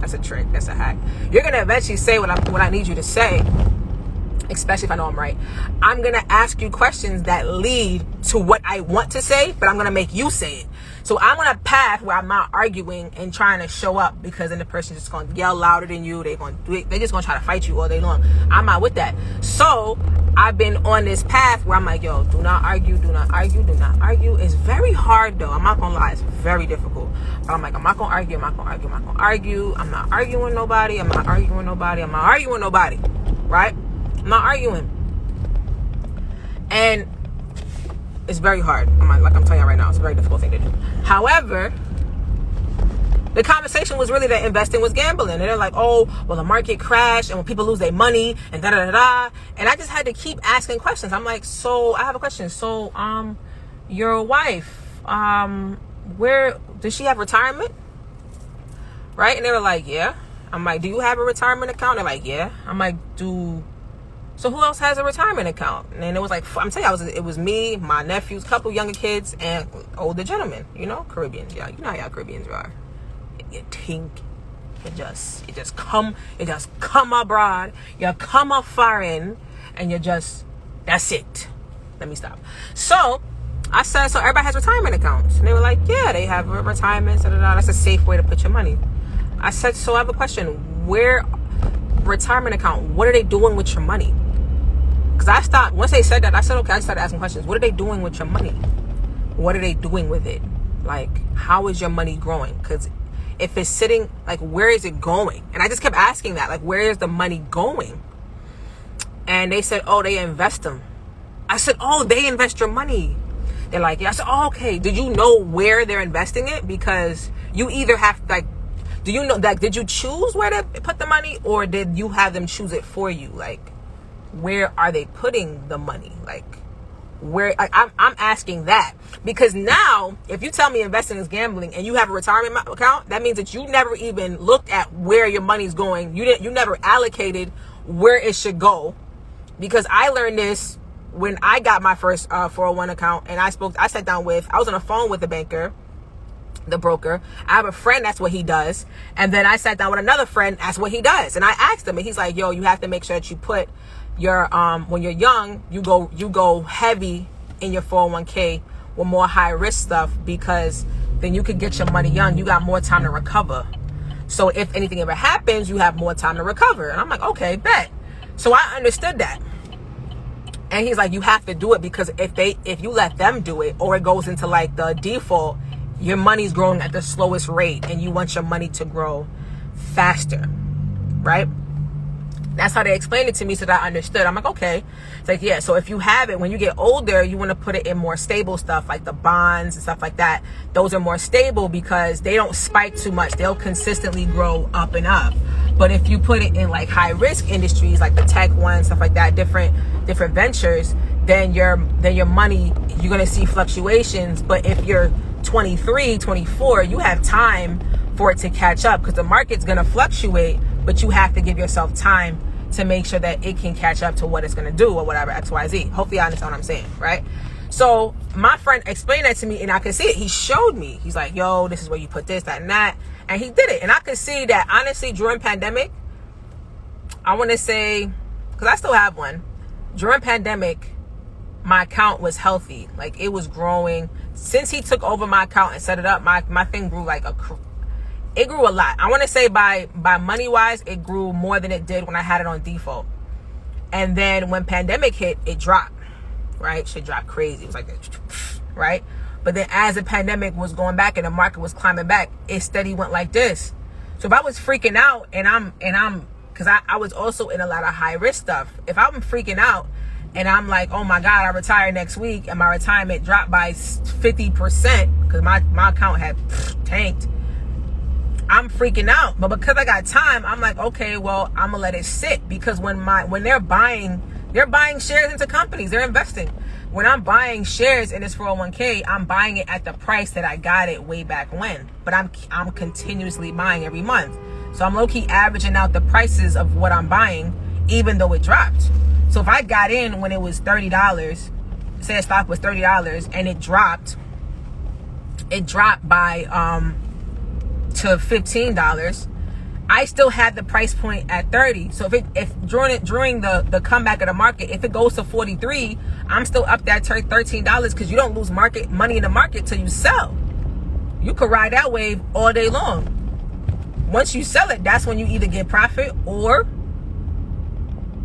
That's a trick. That's a hack. You're gonna eventually say what I need you to say, especially if I know I'm right. I'm gonna ask you questions that lead to what I want to say, but I'm gonna make you say it. So I'm on a path where I'm not arguing and trying to show up, because then the person's just gonna yell louder than you. They're just gonna try to fight you all day long. I'm not with that. So I've been on this path where I'm like, yo, do not argue, do not argue, do not argue. It's very hard though. I'm not gonna lie, it's very difficult. But I'm like, I'm not gonna argue, I'm not gonna argue, I'm not gonna argue. I'm not arguing with nobody, I'm not arguing with nobody, I'm not arguing with nobody. Right? I'm not arguing. And it's very hard. I'm telling you right now, it's a very difficult thing to do. However, the conversation was really that investing was gambling. And they're like, oh, well, the market crashed, and when people lose their money, and da-da-da-da. And I just had to keep asking questions. I'm like, so I have a question. So, your wife, where, does she have retirement? Right? And they were like, yeah. I'm like, do you have a retirement account? They're like, yeah. I'm like, so who else has a retirement account? And it was like, I'm telling you, it was me, my nephews, couple younger kids, and older gentlemen, Caribbeans. Yeah, you know how y'all Caribbeans are. You think, you just come abroad, you come up foreign, and that's it. Let me stop. So I said, so everybody has retirement accounts. And they were like, yeah, they have a retirement, that's a safe way to put your money. I said, so I have a question. Retirement account, what are they doing with your money? Because once they said that, I said, okay, I started asking questions. What are they doing with your money? What are they doing with it? Like, how is your money growing? Because if it's sitting, like, where is it going? And I just kept asking that, like, where is the money going? And they said, oh, they invest them. I said, oh, they invest your money. They're like, yeah. I said, oh, okay. Did you know where they're investing it? Because you either have, like, do you know, like, did you choose where to put the money, or did you have them choose it for you? Like, where are they putting the money? Like, where? I'm asking that, because now if you tell me investing is gambling and you have a retirement account, that means that you never even looked at where your money's going. You never allocated where it should go. Because I learned this when I got my first 401 account, and I was on the phone with the banker, the broker. I have a friend, that's what he does. And then I sat down with another friend, that's what he does. And I asked him, and he's like, yo, you have to make sure that you put your when you're young, you go heavy in your 401k with more high risk stuff, because then you could get your money young. You got more time to recover. So if anything ever happens, you have more time to recover. And I'm like, okay, bet. So I understood that. And he's like, you have to do it, because if you let them do it, or it goes into like the default, your money's growing at the slowest rate, and you want your money to grow faster, right? That's how they explained it to me, so that I understood. I'm like, okay. It's like, yeah, so if you have it, when you get older, you want to put it in more stable stuff, like the bonds and stuff like that. Those are more stable because they don't spike too much. They'll consistently grow up and up. But if you put it in like high risk industries, like the tech one, stuff like that, different ventures, then your money, you're going to see fluctuations. But if you're 23, 24, you have time for it to catch up, because the market's going to fluctuate, but you have to give yourself time to make sure that it can catch up to what it's going to do, or whatever, XYZ. Hopefully I understand what I'm saying, right? So my friend explained that to me, and I could see it. He showed me. He's like, yo, this is where you put this, that, and that. And he did it. And I could see that, honestly, during pandemic, I want to say, because I still have one, during pandemic, my account was healthy. Like, it was growing. Since he took over my account and set it up, my thing grew like it grew a lot. I want to say by money wise, it grew more than it did when I had it on default. And then when pandemic hit, it dropped, right? Shit dropped crazy. It was like, right? But then as the pandemic was going back and the market was climbing back, it steady went like this. So if I was freaking out and I'm, because I was also in a lot of high risk stuff. If I'm freaking out and I'm like, oh my God, I retire next week and my retirement dropped by 50% because my account had tanked, I'm freaking out. But because I got time, I'm like, okay, well, I'm gonna let it sit, because when they're buying shares into companies, they're investing. When I'm buying shares in this 401k, I'm buying it at the price that I got it way back when. But I'm continuously buying every month. So I'm low-key averaging out the prices of what I'm buying, even though it dropped. So if I got in when it was $30, say a stock was $30 and it dropped by to $15, I still had the price point at 30. So if during the comeback of the market, if it goes to 43, I'm still up that $13, because you don't lose money in the market till you sell. You could ride that wave all day long. Once you sell it, that's when you either get profit, or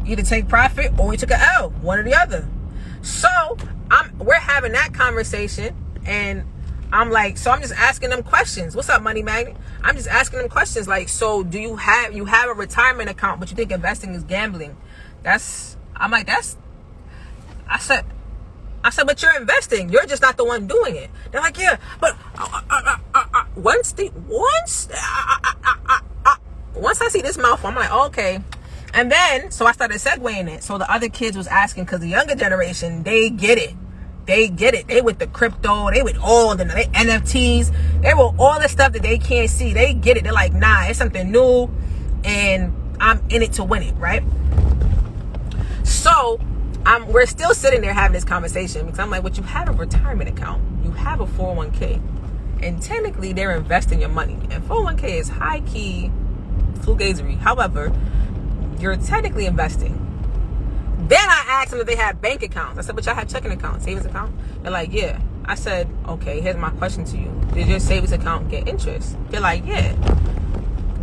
either take profit or you took an L, one or the other. So we're having that conversation, and I'm like, so I'm just asking them questions. What's up, Money Magnet? I'm just asking them questions like, so do you have a retirement account, but you think investing is gambling? I said, but you're investing. You're just not the one doing it. They're like, yeah, but once I see this mouthful, I'm like, okay. And then, so I started segueing it. So the other kids was asking, because the younger generation, they get it. They with the crypto. They with all the NFTs. They with all the stuff that they can't see. They get it. They're like, nah, it's something new, and I'm in it to win it, right? So we're still sitting there having this conversation, because I'm like, but you have a retirement account. You have a 401k. And technically, they're investing your money. And 401k is high-key fugazery. However, you're technically investing. Then I asked them if they had bank accounts. I said, but y'all have checking accounts, savings account? They're like, yeah. I said, okay, here's my question to you. Did your savings account get interest? They're like, yeah.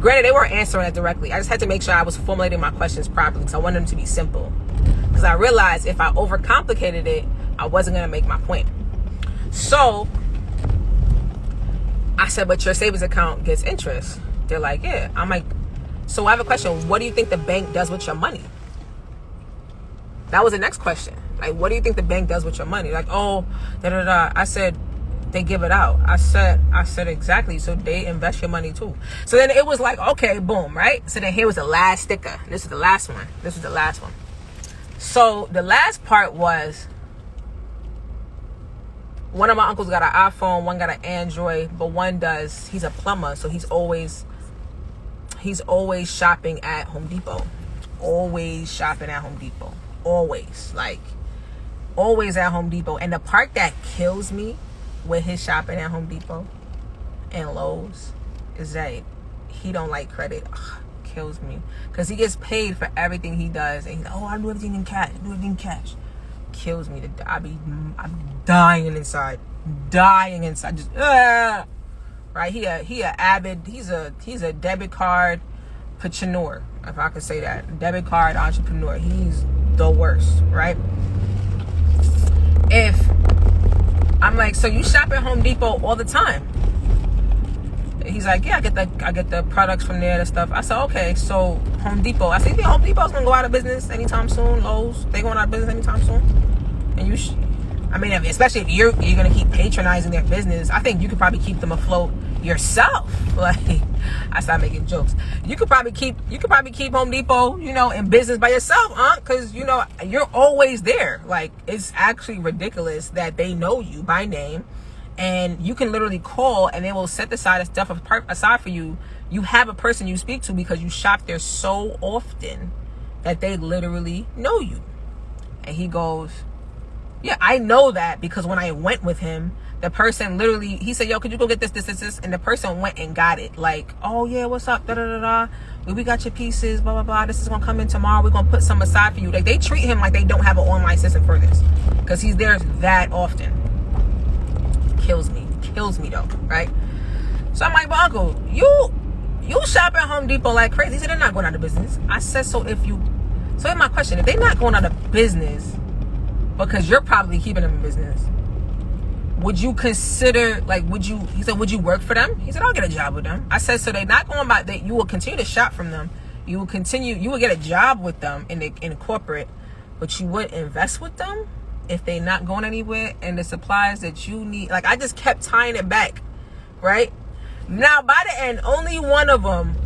Granted, they weren't answering it directly. I just had to make sure I was formulating my questions properly, because I wanted them to be simple. Because I realized if I overcomplicated it, I wasn't going to make my point. So I said, but your savings account gets interest? They're like, yeah. I'm like, so I have a question. What do you think the bank does with your money? That was the next question. Like, what do you think the bank does with your money? Like, oh, da-da-da. I said, they give it out. I said exactly. So they invest your money too. So then it was like, okay, boom, right? So then here was the last sticker. This is the last one. So the last part was, one of my uncles got an iPhone, one got an Android, but one does, he's a plumber, so he's always shopping at Home Depot. Always shopping at Home Depot. Always at Home Depot. And the part that kills me with his shopping at Home Depot and Lowe's is that he don't like credit. Ugh, kills me, because he gets paid for everything he does, and he's like, oh, I do everything in cash. Kills me. I'm dying inside. Just right. He's a debit card entrepreneur, if I could say that. Debit card entrepreneur. He's the worst, right? If I'm like, so you shop at Home Depot all the time? He's like, yeah, I get the products from there, the stuff. I said, okay, so Home Depot. I said, you think Home Depot's gonna go out of business anytime soon? Lowe's, they going out of business anytime soon? And especially if you're gonna keep patronizing their business, I think you could probably keep them afloat yourself. Like, I started making jokes. You could probably keep Home Depot, in business by yourself, because you're always there. Like, it's actually ridiculous that they know you by name, and you can literally call and they will set aside stuff aside for you. You have a person you speak to because you shop there so often that they literally know you. And he goes, yeah, I know that, because when I went with him The person literally, he said, yo, could you go get this? And the person went and got it. Like, oh yeah, what's up? We got your pieces, blah, blah, blah. This is going to come in tomorrow. We're going to put some aside for you. Like, they treat him like they don't have an online system for this. Because he's there that often. Kills me though, right? So I'm like, but uncle, you shop at Home Depot like crazy. He said, they're not going out of business. I said, so here's my question. If they're not going out of business because you're probably keeping them in business, would you consider, like, he said, would you work for them? He said, I'll get a job with them. I said, so they're not going by, you will continue to shop from them. You will get a job with them in corporate, but you would invest with them if they're not going anywhere and the supplies that you need. Like, I just kept tying it back, right? Now, by the end, only one of them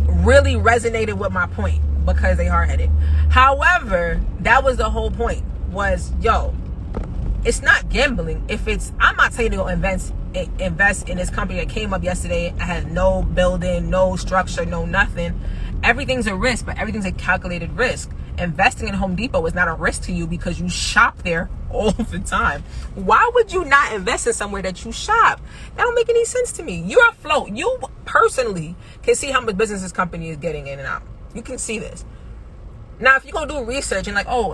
really resonated with my point because they hard-headed. However, that was the whole point was, yo, it's not gambling. I'm not telling you to go invest in this company that came up yesterday. I had no building, no structure, no nothing. Everything's a risk, but everything's a calculated risk. Investing in Home Depot is not a risk to you because you shop there all the time. Why would you not invest in somewhere that you shop? That don't make any sense to me. You're afloat. You personally can see how much business this company is getting in and out. You can see this. Now, if you go do research and like, oh,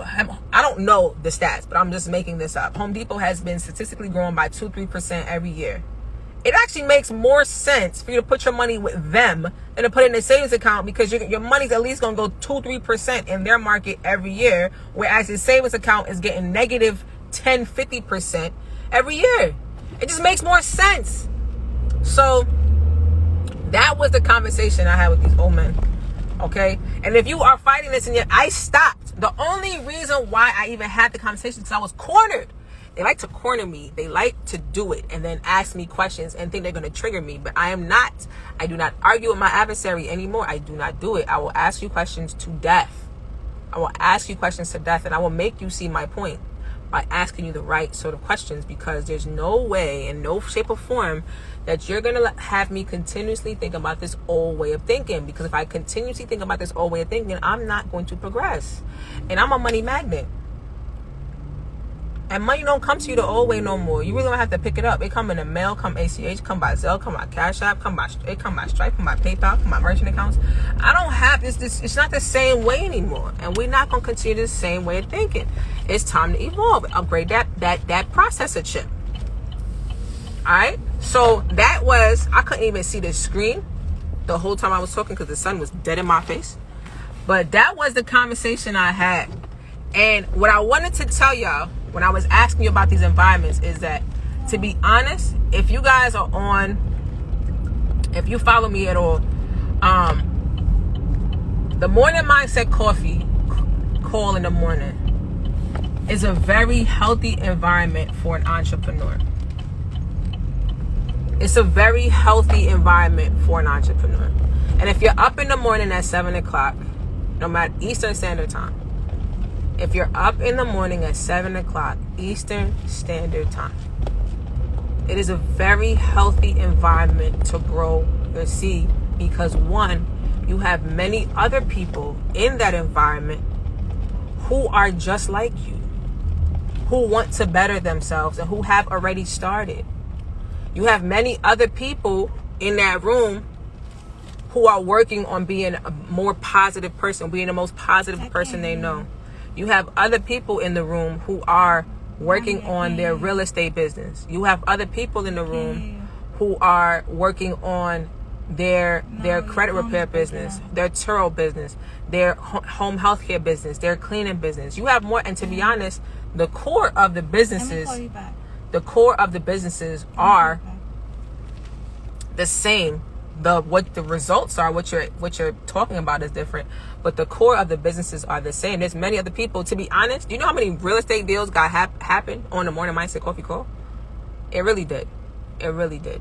I don't know the stats, but I'm just making this up. Home Depot has been statistically growing by 2-3% every year. It actually makes more sense for you to put your money with them than to put it in a savings account because your money's at least going to go 2-3% in their market every year, whereas the savings account is getting negative 10-50% every year. It just makes more sense. So that was the conversation I had with these old men. Okay, and if you are fighting this, I stopped. The only reason why I even had the conversation is I was cornered. They like to corner me. They like to do it and then ask me questions and think they're going to trigger me. But I do not argue with my adversary anymore. I do not do it. I will ask you questions to death. I will ask you questions to death, and I will make you see my point by asking you the right sort of questions, because there's no way in no shape or form that you're going to have me continuously think about this old way of thinking. Because if I continuously think about this old way of thinking, I'm not going to progress. And I'm a money magnet. And money don't come to you the old way no more. You really don't have to pick it up. It come in the mail, come ACH, come by Zelle, come by Cash App, come by Stripe, come by PayPal, come by merchant accounts. I don't have this. It's not the same way anymore. And we're not going to continue the same way of thinking. It's time to evolve. Upgrade that processor chip. All right? So that was, I couldn't even see the screen the whole time I was talking because the sun was dead in my face. But that was the conversation I had. And what I wanted to tell y'all when I was asking you about these environments is that, to be honest, if you guys are on, if you follow me at all, the Morning Mindset Coffee call in the morning is a very healthy environment for an entrepreneur. It's a very healthy environment for an entrepreneur. And if you're up in the morning at 7 o'clock, no matter Eastern Standard Time, if you're up in the morning at 7 o'clock Eastern Standard Time, it is a very healthy environment to grow your seed, because one, you have many other people in that environment who are just like you, who want to better themselves and who have already started. You have many other people in that room who are working on being a more positive person, being the most positive person they know. You have other people in the room who are working on their real estate business. You have other people in the room who are working on their credit repair business, their Turo business, their home healthcare business, their cleaning business. You have more, and to be honest, the core of the businesses are the same. What the results are, what you're talking about is different, but the core of the businesses are the same. There's many other people. To be honest, do you know how many real estate deals got happened on the Morning Mindset Coffee call? It really did. It really did.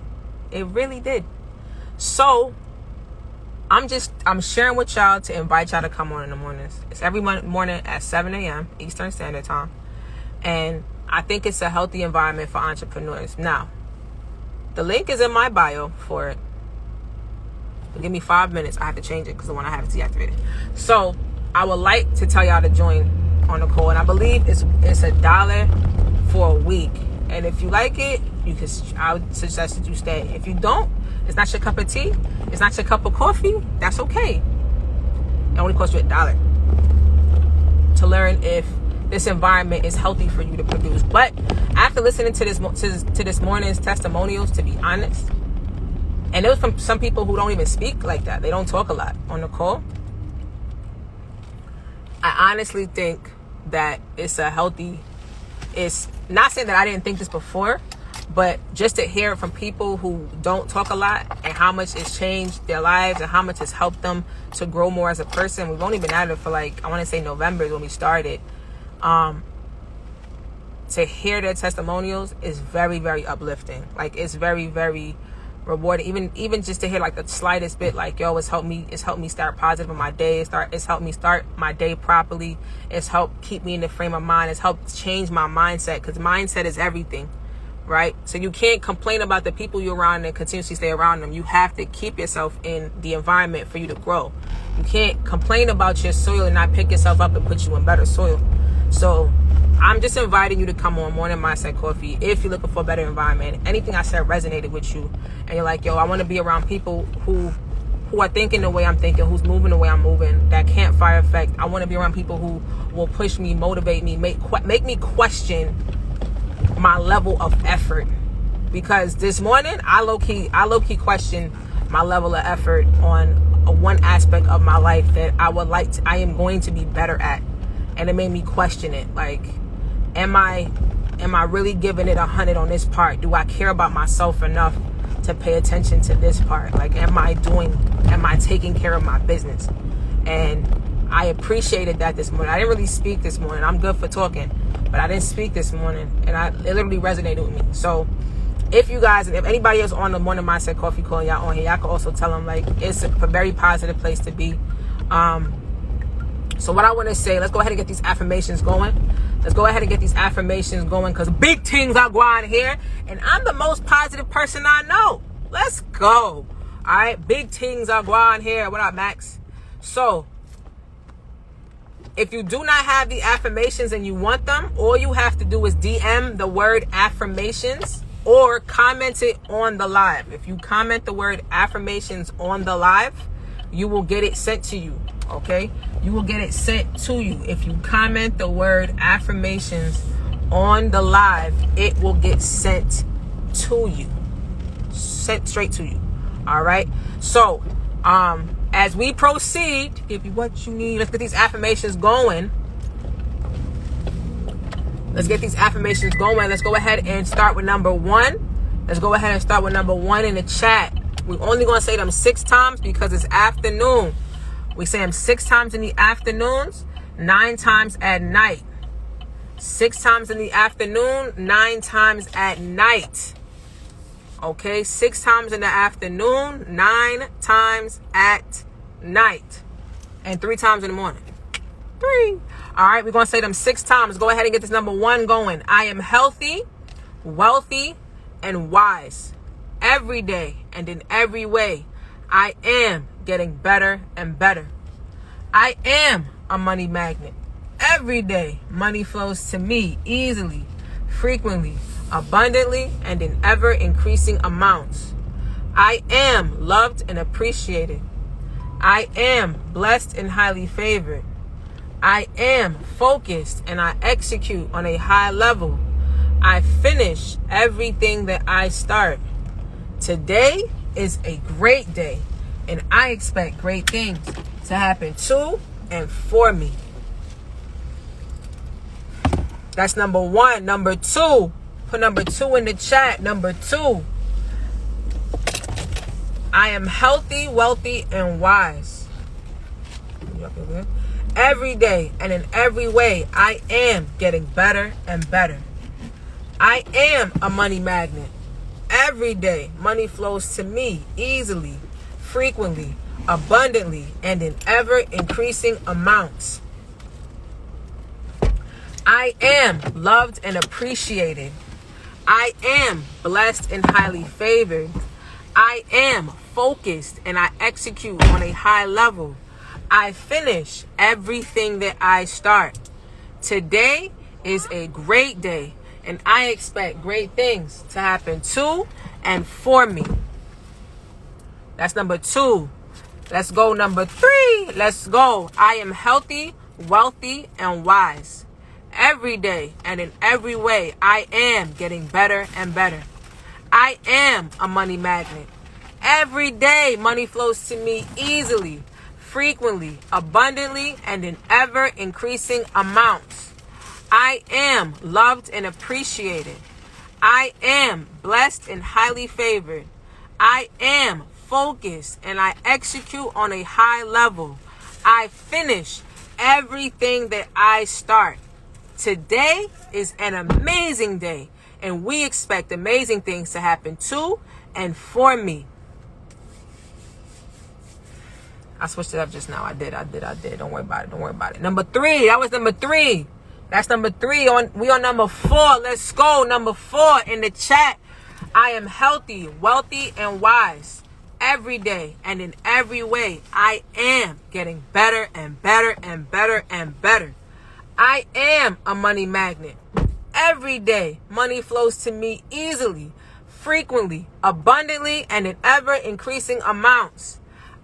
It really did. So I'm sharing with y'all to invite y'all to come on in the mornings. It's every morning at 7 a.m. Eastern Standard Time, and I think it's a healthy environment for entrepreneurs. Now, the link is in my bio for it. Give me 5 minutes. I have to change it because the one I have is deactivated. So I would like to tell y'all to join on the call, and I believe it's $1 for a week. And if you like it, I would suggest that you stay. If you don't, it's not your cup of tea, it's not your cup of coffee, that's okay. It only costs you $1 to learn if this environment is healthy for you to produce. But after listening to this morning's testimonials, to be honest, and it was from some people who don't even speak like that, they don't talk a lot on the call, I honestly think that it's not saying that I didn't think this before, but just to hear it from people who don't talk a lot and how much it's changed their lives and how much it's helped them to grow more as a person. We've only been at it for I want to say November is when we started. To hear their testimonials is very, very uplifting. It's very, very rewarding. Even just to hear the slightest bit, it's helped me start positive in my day. It's helped me start my day properly. It's helped keep me in the frame of mind. It's helped change my mindset, because mindset is everything, right? So you can't complain about the people you're around and continuously stay around them. You have to keep yourself in the environment for you to grow. You can't complain about your soil and not pick yourself up and put you in better soil. So I'm just inviting you to come on Morning Mindset Coffee if you're looking for a better environment. Anything I said resonated with you and you're like, yo, I want to be around people who are thinking the way I'm thinking, who's moving the way I'm moving, that campfire effect. I want to be around people who will push me, motivate me, make me question my level of effort. Because this morning I low-key questioned my level of effort on one aspect of my life that I am going to be better at. And it made me question it. Am I really giving it 100 on this part? Do I care about myself enough to pay attention to this part? Am I taking care of my business? And I appreciated that this morning. I didn't really speak this morning. I'm good for talking, but I didn't speak this morning, and it literally resonated with me. So if you guys, and if anybody else on the Morning Mindset Coffee call, y'all on here, y'all can also tell them it's a very positive place to be. So what I want to say, let's go ahead and get these affirmations going. Because big things are going here. And I'm the most positive person I know. Let's go. All right. Big things are going here. What up, Max? So if you do not have the affirmations and you want them, all you have to do is DM the word affirmations or comment it on the live. If you comment the word affirmations on the live, you will get it sent to you. Okay, you will get it sent to you. If you comment the word affirmations on the live, it will get sent to you, sent straight to you. All right. So as we proceed, give you what you need. Let's get these affirmations going. Let's go ahead and start with number 1. Let's go ahead and start with number 1 in the chat. We're only going to say them 6 times because it's afternoon. We say them 6 times in the afternoons, 9 times at night. 6 times in the afternoon, 9 times at night. Okay, 6 times in the afternoon, 9 times at night. And 3 times in the morning. 3. All right, we're going to say them 6 times. Go ahead and get this number 1 going. I am healthy, wealthy, and wise. Every day and in every way, I am getting better and better. I am a money magnet. Every day, money flows to me easily, frequently, abundantly, and in ever increasing amounts. I am loved and appreciated. I am blessed and highly favored. I am focused and I execute on a high level. I finish everything that I start. Today is a great day, and I expect great things to happen to and for me. That's number 1. Number 2. Put number 2 in the chat. Number 2. I am healthy, wealthy, and wise. Every day and in every way, I am getting better and better. I am a money magnet. Every day, money flows to me easily, frequently, abundantly, and in ever increasing amounts. I am loved and appreciated. I am blessed and highly favored. I am focused and I execute on a high level. I finish everything that I start. Today is a great day, and I expect great things to happen to and for me. That's number 2. Let's go number 3. Let's go. I am healthy, wealthy, and wise. Every day and in every way, I am getting better and better. I am a money magnet. Every day, money flows to me easily, frequently, abundantly, and in ever increasing amounts. I am loved and appreciated. I am blessed and highly favored. I am focused and I execute on a high level. I finish everything that I start. Today is an amazing day, and we expect amazing things to happen to and for me. I switched it up just now. I did. Don't worry about it. Number 3. That was number 3. That's number 3. We on number 4. Let's go. Number 4 in the chat. I am healthy, wealthy, and wise. Every day and in every way, I am getting better and better and better and better. I am a money magnet. Every day, money flows to me easily, frequently, abundantly, and in ever increasing amounts.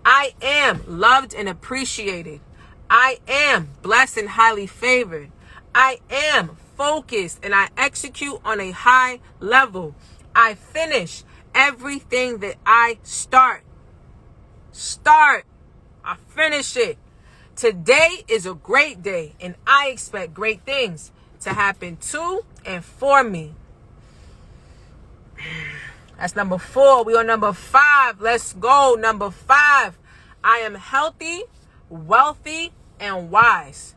I am loved and appreciated. I am blessed and highly favored. I am focused and I execute on a high level. I finish everything that I start. I finish it. Today is a great day, and I expect great things to happen to and for me. That's number 4. We on number 5. Let's go. Number 5. I am healthy, wealthy, and wise.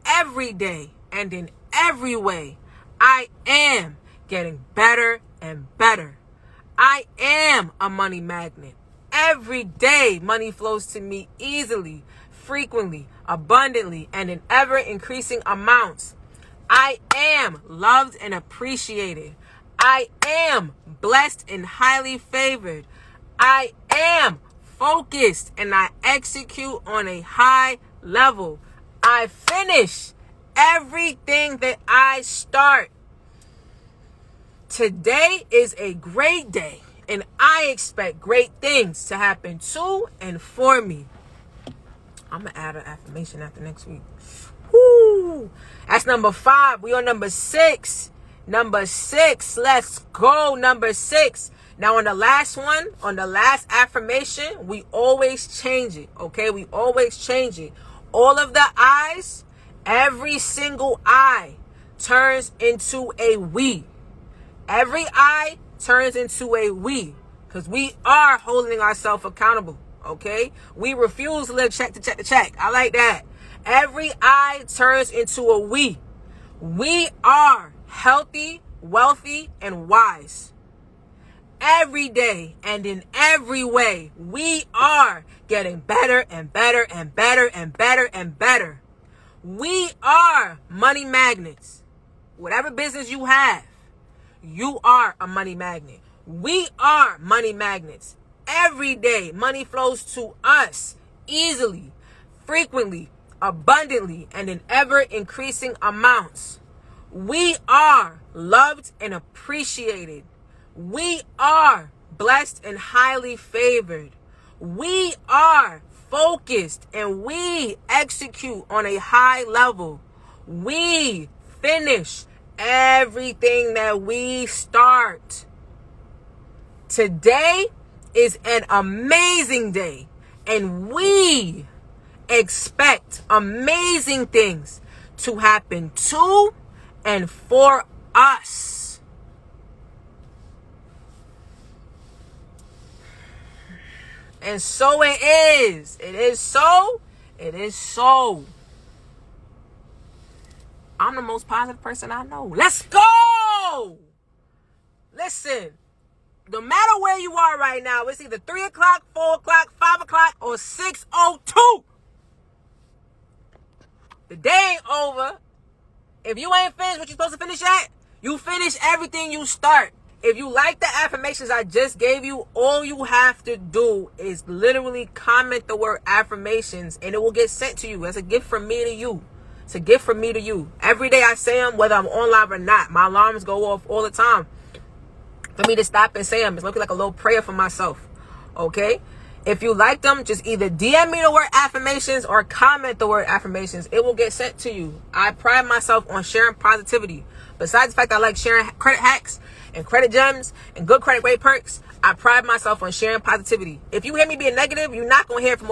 Every day and in every way, I am getting better and better. I am a money magnet. Every day, money flows to me easily, frequently, abundantly, and in ever increasing amounts. I am loved and appreciated. I am blessed and highly favored. I am focused and I execute on a high level. I finish everything that I start. Today is a great day, and I expect great things to happen to and for me. I'm going to add an affirmation after next week. Woo! That's number 5. We on number 6. Number 6. Let's go. Number 6. Now on the last one, on the last affirmation, we always change it. Okay? We always change it. All of the I's, every single I turns into a we. Every I turns into a we. Because we are holding ourselves accountable. Okay? We refuse to live check to check to check. I like that. Every I turns into a we. We are healthy, wealthy, and wise. Every day and in every way, we are getting better and better and better and better and better. We are money magnets. Whatever business you have, you are a money magnet. We are money magnets. Every day, money flows to us easily, frequently, abundantly, and in ever increasing amounts. We are loved and appreciated. We are blessed and highly favored. We are focused and we execute on a high level. We finish everything that we start. Today is an amazing day, and we expect amazing things to happen to and for us. And so it is. It is so. It is so. I'm the most positive person I know. Let's go. Listen, no matter where you are right now, it's either 3 o'clock, 4 o'clock, 5 o'clock, or 6:02. The day ain't over. If you ain't finished what you're supposed to finish at, you finish everything you start. If you like the affirmations I just gave you, all you have to do is literally comment the word affirmations, and it will get sent to you as a gift from me to you. It's a gift from me to you. Every day I say them, whether I'm on live or not. My alarms go off all the time for me to stop and say them. It's looking like a little prayer for myself. Okay? If you like them, just either DM me the word affirmations or comment the word affirmations. It will get sent to you. I pride myself on sharing positivity. Besides the fact I like sharing credit hacks and credit gems and good credit rate perks, I pride myself on sharing positivity. If you hear me being negative, you're not going to hear it for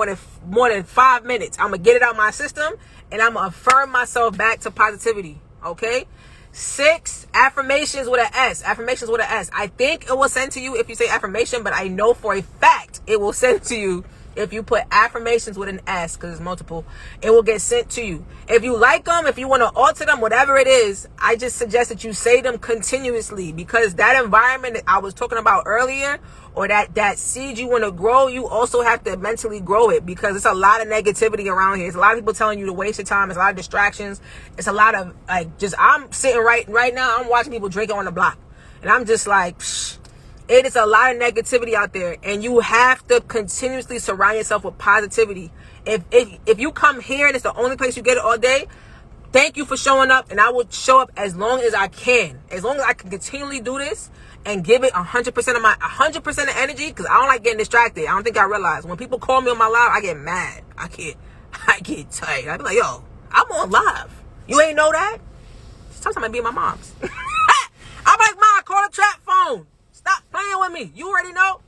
more than 5 minutes. I'm going to get it out of my system and I'm going to affirm myself back to positivity. Okay? 6, affirmations with an S. Affirmations with an S. I think it will send to you if you say affirmation, but I know for a fact it will send to you if you put affirmations with an S, because it's multiple. It will get sent to you. If you like them, if you want to alter them, whatever it is, I just suggest that you say them continuously, because that environment that I was talking about earlier, or that seed you want to grow, you also have to mentally grow it, because it's a lot of negativity around here. It's a lot of people telling you to waste your time. It's a lot of distractions. It's a lot of I'm sitting right now, I'm watching people drinking on the block, and I'm just like, psh, it is a lot of negativity out there, and you have to continuously surround yourself with positivity. If you come here and it's the only place you get it all day, thank you for showing up, and I will show up as long as I can. As long as I can continually do this and give it 100% of my 100% of energy, because I don't like getting distracted. I don't think I realize when people call me on my live, I get mad. I get tight. I be like, yo, I'm on live. You ain't know that? Sometimes I be in my mom's. I'm like, Mom, call a trap phone. Stop playing with me. You already know.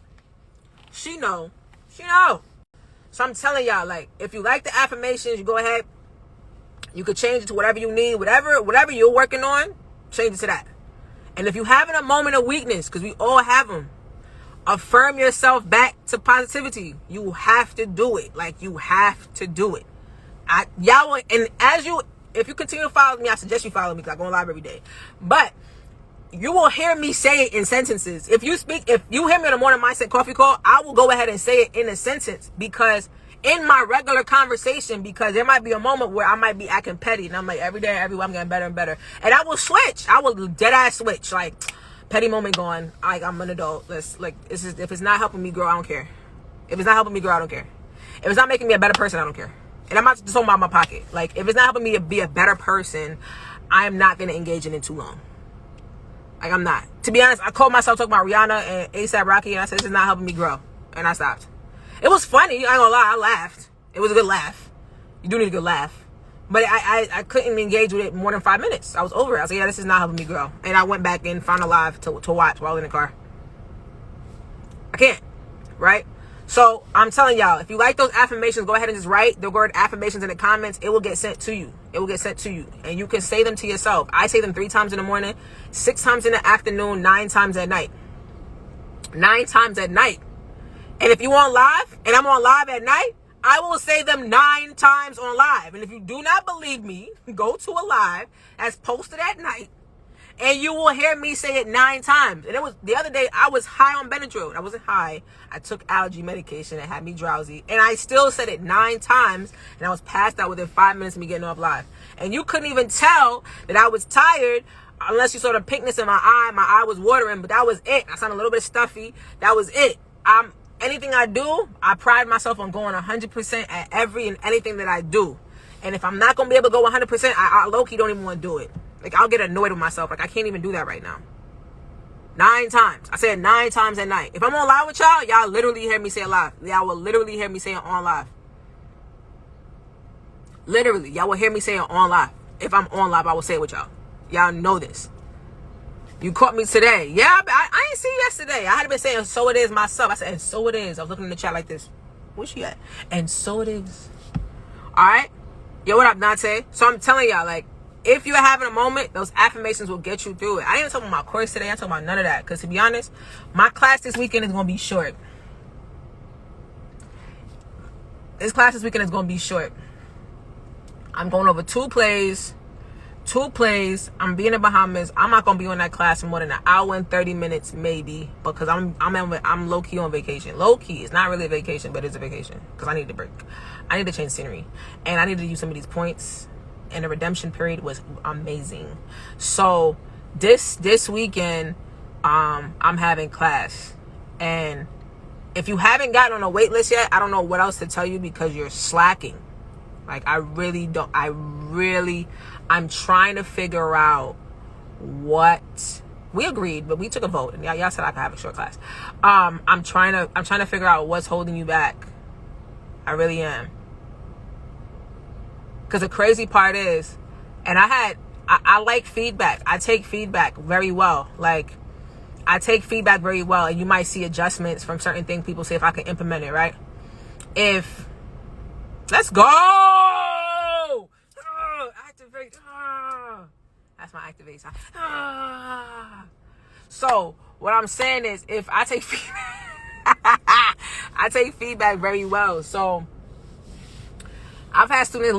She know. So I'm telling y'all, like, if you like the affirmations, you go ahead. You could change it to whatever you need, whatever you're working on, change it to that. And if you're having a moment of weakness, because we all have them, affirm yourself back to positivity. You have to do it. Like, you have to do it. If you continue to follow me, I suggest you follow me, because I go live every day. But you will hear me say it in sentences. If you hear me on the Morning Mindset Coffee Call, I will go ahead and say it in a sentence, because in my regular conversation, because there might be a moment where I might be acting petty, and I'm like, every day, every week, I'm getting better and better, and I will switch. I will dead ass switch. Like, petty moment gone. Like, I'm an adult. If it's not helping me grow, I don't care. If it's not helping me grow, I don't care. If it's not making me a better person, I don't care. And I'm not just talking about my pocket. Like, if it's not helping me to be a better person, I am not going to engage in it too long. Like, I'm not. To be honest, I called myself talking about Rihanna and A$AP Rocky, and I said, this is not helping me grow. And I stopped. It was funny. I ain't gonna lie. I laughed. It was a good laugh. You do need a good laugh. But I couldn't engage with it more than 5 minutes. I was over it. I was like, yeah, this is not helping me grow. And I went back and found a live to watch while in the car. I can't. Right? So, I'm telling y'all, if you like those affirmations, go ahead and just write the word affirmations in the comments. It will get sent to you. It will get sent to you. And you can say them to yourself. I say them 3 times in the morning, 6 times in the afternoon, 9 times at night. 9 times at night. And if you on live, and I'm on live at night, I will say them 9 times on live. And if you do not believe me, go to a live that's posted at night, and you will hear me say it 9 times. And it was the other day, I was high on Benadryl. I wasn't high. I took allergy medication that had me drowsy, and I still said it 9 times, and I was passed out within 5 minutes of me getting off live. And you couldn't even tell that I was tired unless you saw the pinkness in my eye. My eye was watering, but that was it. I sounded a little bit stuffy. That was it. Anything I do, I pride myself on going 100% at every and anything that I do. And if I'm not going to be able to go 100%, I low-key don't even want to do it. Like, I'll get annoyed with myself. Like, I can't even do that right now. 9 times. I said 9 times at night. If I'm on live with y'all, y'all literally hear me say it live. Y'all will literally hear me say it on live. Literally, y'all will hear me say it on live. If I'm on live, I will say it with y'all. Y'all know this. You caught me today. Yeah, I ain't see you yesterday. I had been saying, so it is myself. I said, and so it is. I was looking in the chat like this. Where's she at? And so it is. All right? Yo, what up, Dante? So I'm telling y'all, like, if you're having a moment, those affirmations will get you through it. I ain't even talking about my course today. I'm talking about none of that. Because to be honest, my class this weekend is going to be short. This class this weekend is going to be short. I'm going over 2 plays. I'm being in Bahamas. I'm not gonna be on that class for more than an hour and 30 minutes, maybe, because I'm low key on vacation. Low key, it's not really a vacation, but it's a vacation because I need to break. I need to change scenery, and I need to use some of these points. And the redemption period was amazing. So this weekend, I'm having class, and if you haven't gotten on a wait list yet, I don't know what else to tell you because you're slacking. Like, I really don't. I'm trying to figure out what we agreed, but we took a vote, and y'all said I could have a short class. I'm trying to figure out what's holding you back. I really am. Because the crazy part is, and I like feedback. I take feedback very well. Like, I take feedback very well, and you might see adjustments from certain things people say if I can implement it, right? Let's go! Activate. That's my activate sign. So, what I'm saying is, if I take feedback, I take feedback very well. So, I've had students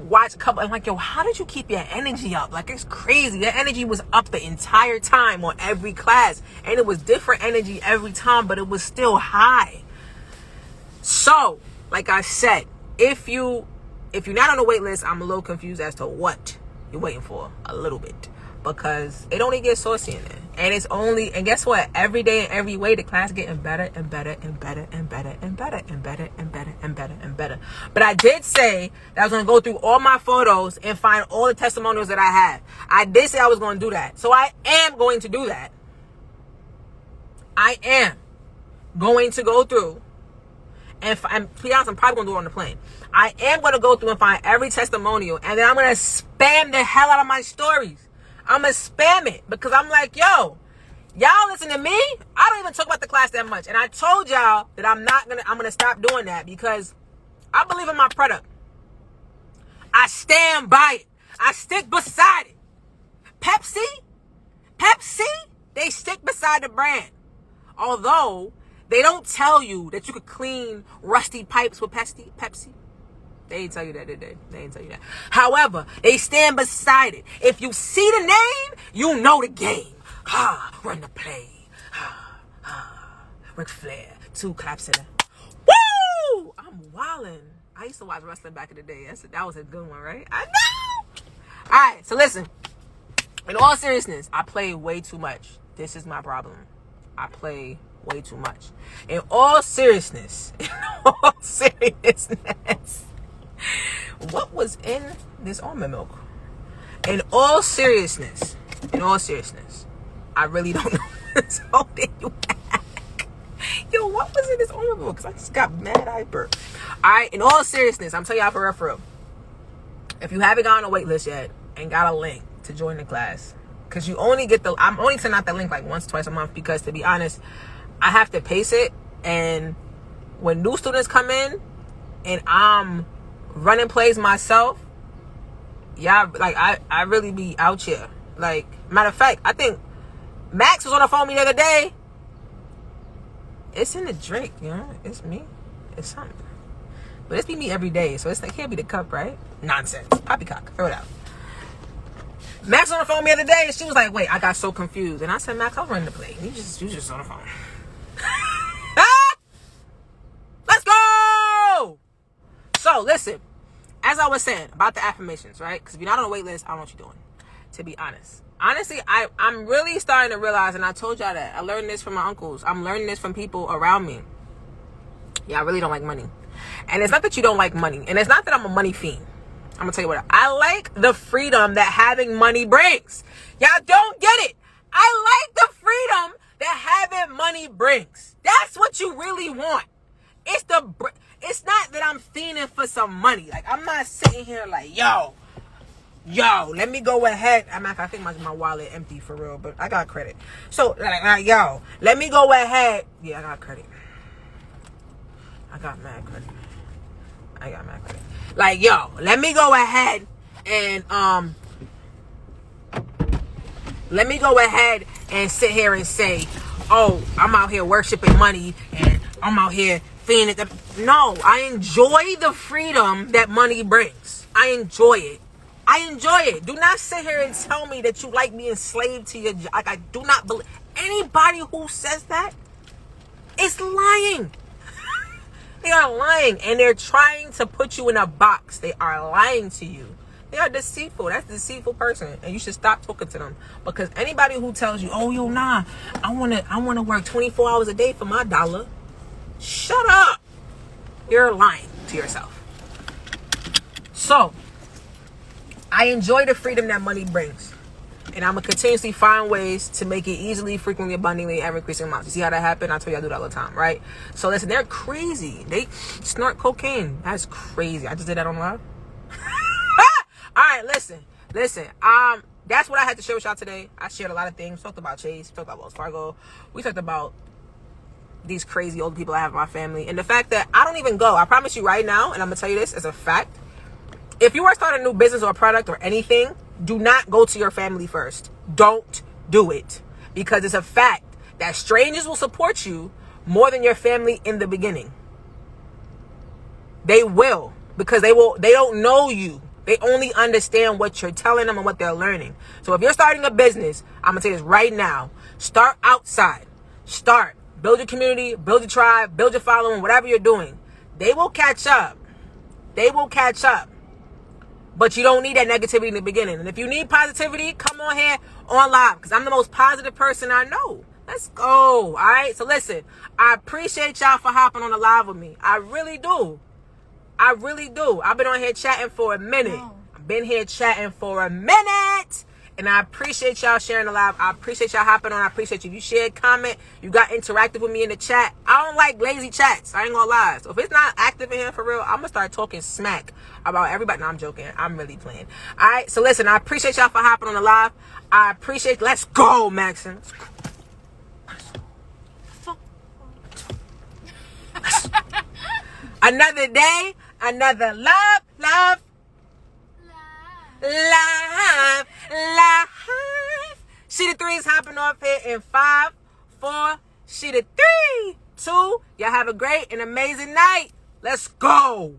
watch a couple, and like, yo, how did you keep your energy up? Like, it's crazy. Your energy was up the entire time on every class, and it was different energy every time, but it was still high. So, like I said, if you're not on the wait list, I'm a little confused as to what you're waiting for, a little bit, because it only gets saucy in there. And guess what? Every day and every way, the class getting better and better and better and better and better and better and better and better and better. But I did say that I was going to go through all my photos and find all the testimonials that I have. I did say I was going to do that. So I am going to do that. I am going to go through and to be honest, I'm probably going to do it on the plane. I am going to go through and find every testimonial, and then I'm going to spam the hell out of my stories. I'm going to spam it, because I'm like, yo, y'all listen to me. I don't even talk about the class that much. And I told y'all that I'm going to stop doing that, because I believe in my product. I stand by it. I stick beside it. Pepsi, they stick beside the brand. Although they don't tell you that you could clean rusty pipes with Pepsi. They ain't tell you that, did they? They ain't tell you that. However, they stand beside it. If you see the name, you know the game. Run the play. Ric Flair. 2 claps in it. Woo! I'm wildin'. I used to watch wrestling back in the day. That was a good one, right? I know! Alright, so listen. In all seriousness, I play way too much. This is my problem. I play way too much. In all seriousness, what was in this almond milk? In all seriousness, I really don't know what's holding you back. Yo, what was in this almond milk? Because I just got mad hyper. Alright, in all seriousness, I'm telling y'all for real. If you haven't gotten on a wait list yet and got a link to join the class, because I'm only sending out that link like once, twice a month, because to be honest, I have to pace it, and when new students come in and I'm running plays myself, like I really be out here. Like, matter of fact, I think Max was on the phone with me the other day. It's in the drink, you know? It's me. It's something. But it's be me every day, so it can't be the cup, right? Nonsense. Poppycock. Throw it out. Max was on the phone with me the other day, and she was like, wait, I got so confused. And I said, Max, I'll run the play. You just on the phone. Let's go! So, listen. As I was saying about the affirmations, right? Because if you're not on a wait list, I don't know what you're doing. To be honest. Honestly, I'm really starting to realize, and I told y'all that. I learned this from my uncles. I'm learning this from people around me. Yeah, I really don't like money. And it's not that you don't like money. And it's not that I'm a money fiend. I'm going to tell you what. I like the freedom that having money brings. Y'all don't get it. I like the freedom that having money brings. That's what you really want. It's not that I'm fiending for some money. Like, I'm not sitting here like, yo, let me go ahead. I think my wallet empty for real, but I got credit. So, like, yo, let me go ahead. Yeah, I got credit. I got mad credit. Like, yo, let me go ahead and sit here and say, oh, I'm out here worshiping money and I'm out here fiending. No, I enjoy the freedom that money brings. I enjoy it. Do not sit here and tell me that you like being enslaved to your job. Like, I do not believe anybody who says that is lying. They are lying, and they're trying to put you in a box. They are lying to you. They are deceitful. That's a deceitful person, and you should stop talking to them. Because anybody who tells you, oh, yo, nah, I wanna work 24 hours a day for my dollar, shut up. You're lying to yourself. So, I enjoy the freedom that money brings. And I'm going to continuously find ways to make it easily, frequently, abundantly, ever increasing amounts. You see how that happened? I tell you I do that all the time, right? So listen, they're crazy. They snort cocaine. That's crazy. I just did that on live. All right, listen. That's what I had to share with y'all today. I shared a lot of things. We talked about Chase. We talked about Wells Fargo. We talked about these crazy old people I have in my family. And the fact that I don't even go. I promise you right now, and I'm going to tell you this as a fact. If you are starting a new business or a product or anything, do not go to your family first. Don't do it. Because it's a fact that strangers will support you more than your family in the beginning. They will. Because they don't know you. They only understand what you're telling them and what they're learning. So if you're starting a business, I'm going to say this right now. Start outside. Start. Build your community. Build your tribe. Build your following. Whatever you're doing. They will catch up. They will catch up. But you don't need that negativity in the beginning. And if you need positivity, come on here on live. Because I'm the most positive person I know. Let's go. All right? So listen, I appreciate y'all for hopping on the live with me. I really do. I really do. I've been on here chatting for a minute. I've been here chatting for a minute. And I appreciate y'all sharing the live. I appreciate y'all hopping on. I appreciate you. You shared, comment. You got interactive with me in the chat. I don't like lazy chats. I ain't gonna lie. So if it's not active in here for real, I'm gonna start talking smack about everybody. No, I'm joking. I'm really playing. All right. So listen, I appreciate y'all for hopping on the live. I appreciate. Let's go, Maxon. Another day, another love. She the three's hopping off here in 5, 4. She the 3, 2. Y'all have a great and amazing night. Let's go.